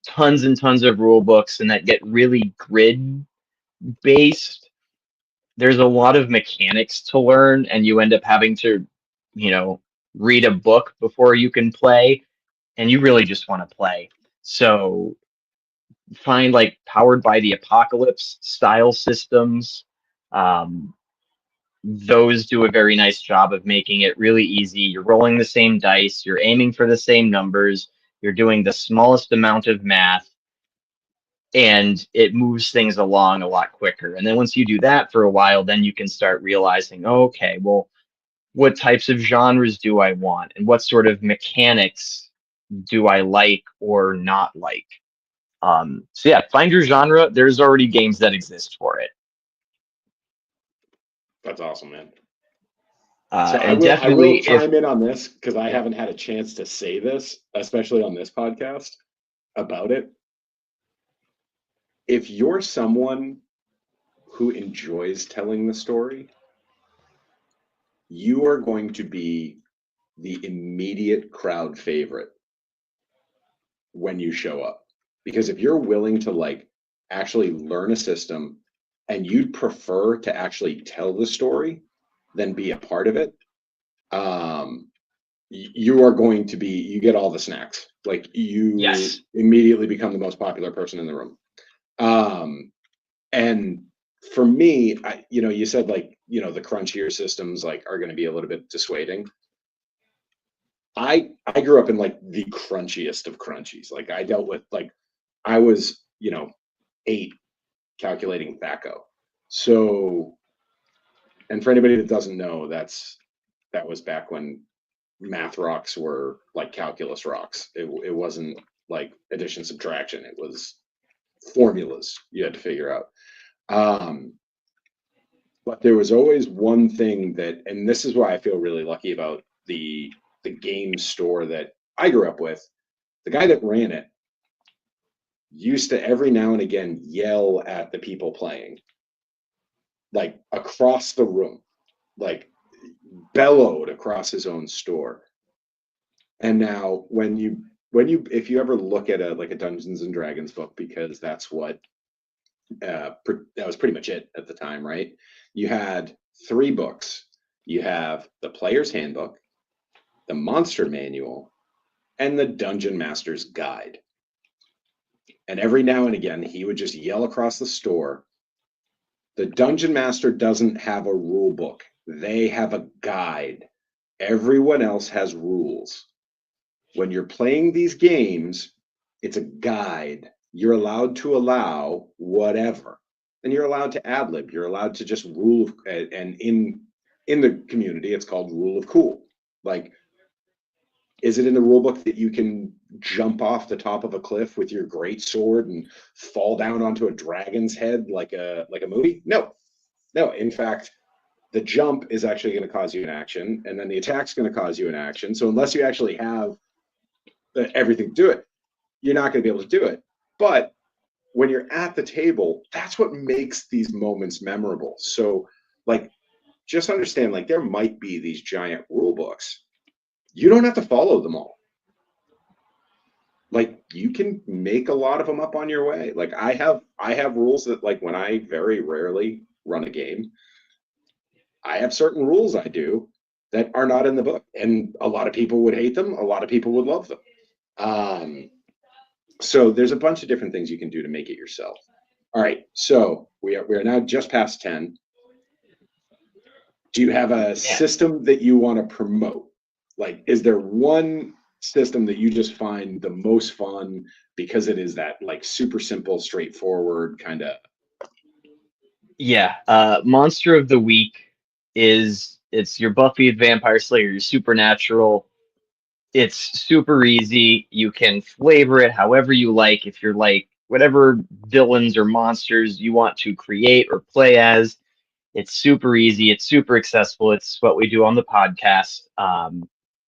tons and tons of rule books and that get really grid based. There's a lot of mechanics to learn, and you end up having to, you know, read a book before you can play, and you really just want to play. So find like powered by the apocalypse style systems. Um, those do a very nice job of making it really easy. You're rolling the same dice, you're aiming for the same numbers, you're doing the smallest amount of math, and it moves things along a lot quicker. And then once you do that for a while, then you can start realizing, oh, okay, well, what types of genres do I want? And what sort of mechanics do I like or not like? So yeah, find your genre. There's already games that exist for it. That's awesome, man. So And I will definitely if chime in on this because I yeah. haven't had a chance to say this, especially on this podcast about it. If you're someone who enjoys telling the story, you are going to be the immediate crowd favorite when you show up. Because if you're willing to like actually learn a system and you'd prefer to actually tell the story than be a part of it, um, you are going to be, you get all the snacks. Like you Yes. immediately become the most popular person in the room. Um, And for me, you said like, the crunchier systems like are going to be a little bit dissuading. I grew up in like the crunchiest of crunchies. Like I dealt with like I was, 8 calculating THACO. So, and for anybody that doesn't know, that was back when math rocks were like calculus rocks. It wasn't like addition subtraction. It was formulas you had to figure out. But there was always one thing that, and this is why I feel really lucky about the game store that I grew up with. The guy that ran it used to every now and again yell at the people playing, like across the room, like bellowed across his own store. And now if you ever look at a like a Dungeons and Dragons book, because that's what that was pretty much it at the time, right? You had 3 books. You have the player's handbook, the monster manual, and the dungeon master's guide. And every now and again, he would just yell across the store, the dungeon master doesn't have a rule book. They have a guide. Everyone else has rules. When you're playing these games, it's a guide. You're allowed to allow whatever. And you're allowed to ad lib. You're allowed to just rule. And in the community, it's called rule of cool. Like, is it in the rule book that you can jump off the top of a cliff with your great sword and fall down onto a dragon's head like a movie? No. In fact, the jump is actually going to cause you an action, and then the attack's going to cause you an action. So unless you actually have everything to do it, you're not going to be able to do it. But when you're at the table, that's what makes these moments memorable. So, like, just understand, like, there might be these giant rule books. You don't have to follow them all. Like, you can make a lot of them up on your way. Like, I have rules that, like, when I very rarely run a game, I have certain rules I do that are not in the book, and a lot of people would hate them. A lot of people would love them. So there's a bunch of different things you can do to make it yourself. All right, so we are now just past 10. Do you have a system that you want to promote? Like, is there one system that you just find the most fun because it is that like super simple, straightforward kind of? Yeah, Monster of the Week it's your Buffy the Vampire Slayer, your Supernatural. It's super easy. You can flavor it however you like. If you're like whatever villains or monsters you want to create or play as, it's super easy. It's super accessible. It's what we do on the podcast.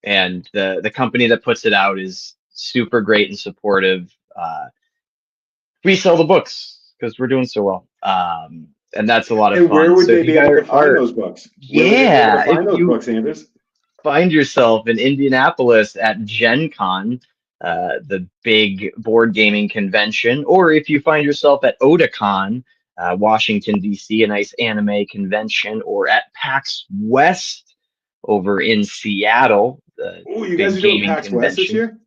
And the company that puts it out is super great and supportive. We sell the books because we're doing so well. And that's a lot of And fun. where would So they if you be able to guys find are, those books? Where would they be able yeah, to find if those you books, Anders? find yourself in Indianapolis at Gen Con, the big board gaming convention, or if you find yourself at Otakon, Washington, D.C., a nice anime convention, or at PAX West over in Seattle, the Oh, you guys big are doing gaming PAX West this convention. year?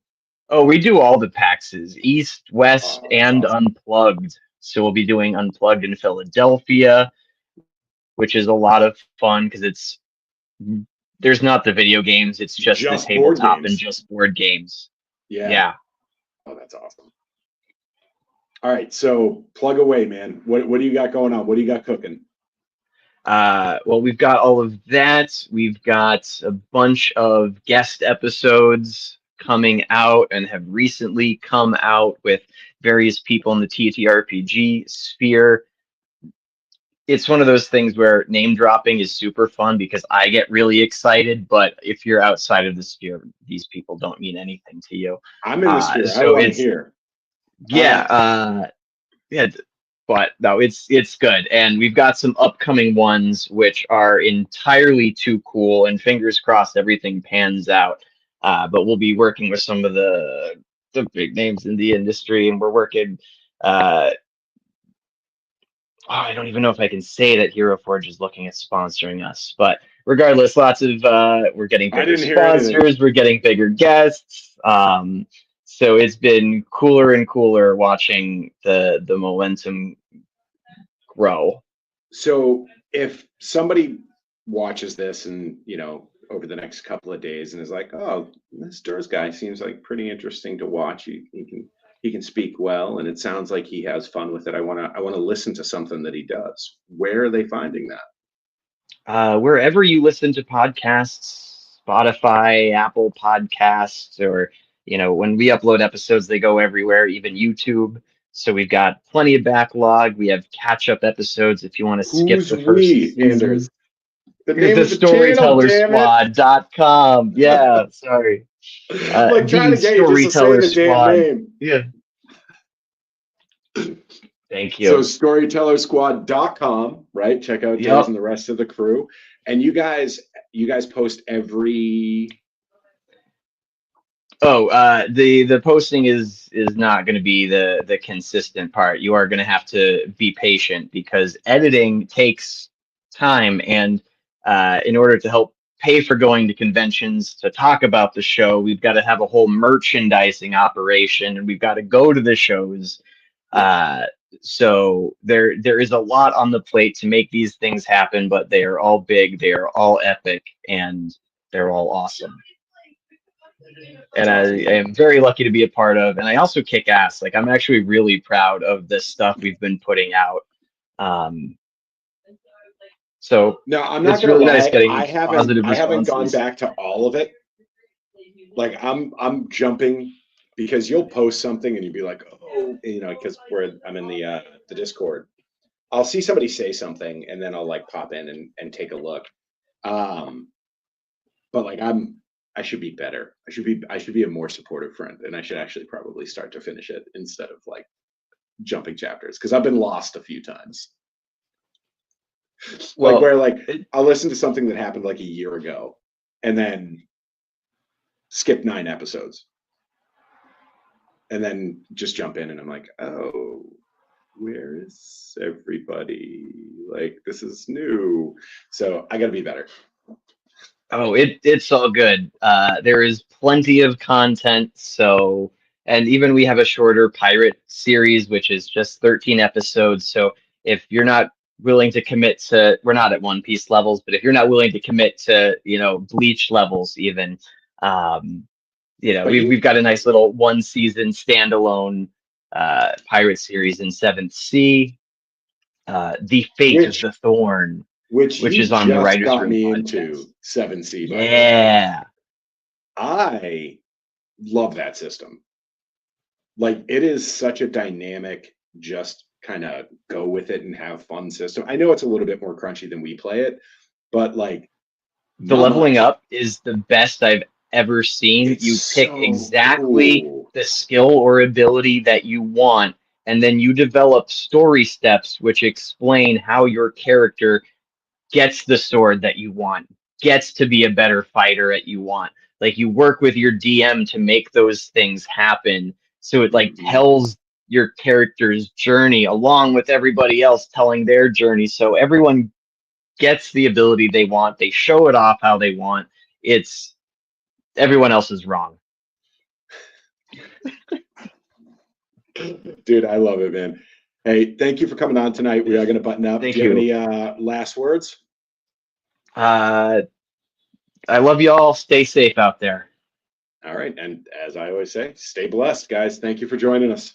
Oh, we do all the PAXs, East, West, Oh, that's and awesome. Unplugged. So we'll be doing Unplugged in Philadelphia, which is a lot of fun because there's not the video games, it's just the Just board tabletop and games. just board games. Yeah. Yeah. Oh, that's awesome. All right, so plug away, man. What do you got going on? What do you got cooking? Well, we've got all of that. We've got a bunch of guest episodes coming out and have recently come out with various people in the TTRPG sphere. It's one of those things where name dropping is super fun because I get really excited, but if you're outside of the sphere, these people don't mean anything to you. I'm in the sphere. I So want to it's hear. yeah, yeah, but no, it's good, and we've got some upcoming ones which are entirely too cool, and fingers crossed everything pans out. But we'll be working with some of the big names in the industry, and we're working. I don't even know if I can say that Hero Forge is looking at sponsoring us, but regardless, lots of we're getting I bigger didn't hear anything. sponsors, we're getting bigger guests. So it's been cooler and cooler watching the momentum grow. So if somebody watches this and, over the next couple of days and is like, oh, this Durs guy seems like pretty interesting to watch. He can speak well, and it sounds like he has fun with it. I wanna listen to something that he does. Where are they finding that? Wherever you listen to podcasts, Spotify, Apple Podcasts, or when we upload episodes, they go everywhere, even YouTube. So we've got plenty of backlog. We have catch-up episodes if you want to skip Who's the first we, season. Anders? The The name of the channel, damn it! StorytellerSquad.com. Yeah, sorry. I'm like trying The to get you just to say Storyteller the damn Squad. name. Yeah. Thank So you. StorytellerSquad.com, right? Check out Durs Yep. and the rest of the crew. And you guys post every. Oh, the posting is not going to be the consistent part. You are going to have to be patient because editing takes time, and in order to help pay for going to conventions to talk about the show, we've got to have a whole merchandising operation, and we've got to go to the shows. So there is a lot on the plate to make these things happen, but they are all big, they are all epic, and they're all awesome. And I am very lucky to be a part of, and I also kick ass. Like, I'm actually really proud of the stuff we've been putting out. So No, I'm not it's gonna really nice lie. getting I positive haven't gone responses. back to all of it. Like I'm jumping because you'll post something and you'll be like, oh, because I'm in the Discord. I'll see somebody say something and then I'll like pop in and take a look. But like I should be better. I should be a more supportive friend, and I should actually probably start to finish it instead of like jumping chapters because I've been lost a few times. Like Well, where I'll listen to something that happened like a year ago and then skip 9 episodes. And then just jump in and I'm like, oh, where is everybody? Like this is new. So I gotta be better. oh, it's all good. There is plenty of content. So, and even we have a shorter pirate series, which is just 13 episodes. So if you're not willing to commit to, we're not at One Piece levels, but if you're not willing to commit to, Bleach levels, even, But we've got a nice little 1 season standalone pirate series in Seventh Sea. The Fate of which the Thorn, which you is on the just Writers got Room me podcast. into 7C, by the way. Yeah. I love that system. Like it is such a dynamic, just kind of go with it and have fun system. I know it's a little bit more crunchy than we play it, but like The not leveling much. up is the best I've ever seen. It's You pick so exactly cool. the skill or ability that you want, and then you develop story steps which explain how your character gets the sword that you want, gets to be a better fighter that you want. Like, you work with your DM to make those things happen. So it like tells your character's journey along with everybody else telling their journey. So everyone gets the ability they want. They show it off how they want. It's everyone else is wrong. Dude, I love it, man. Hey, thank you for coming on tonight. We are going to button up. Thank Do you have you. any last words? I love you all. Stay safe out there. All right. And as I always say, stay blessed, guys. Thank you for joining us.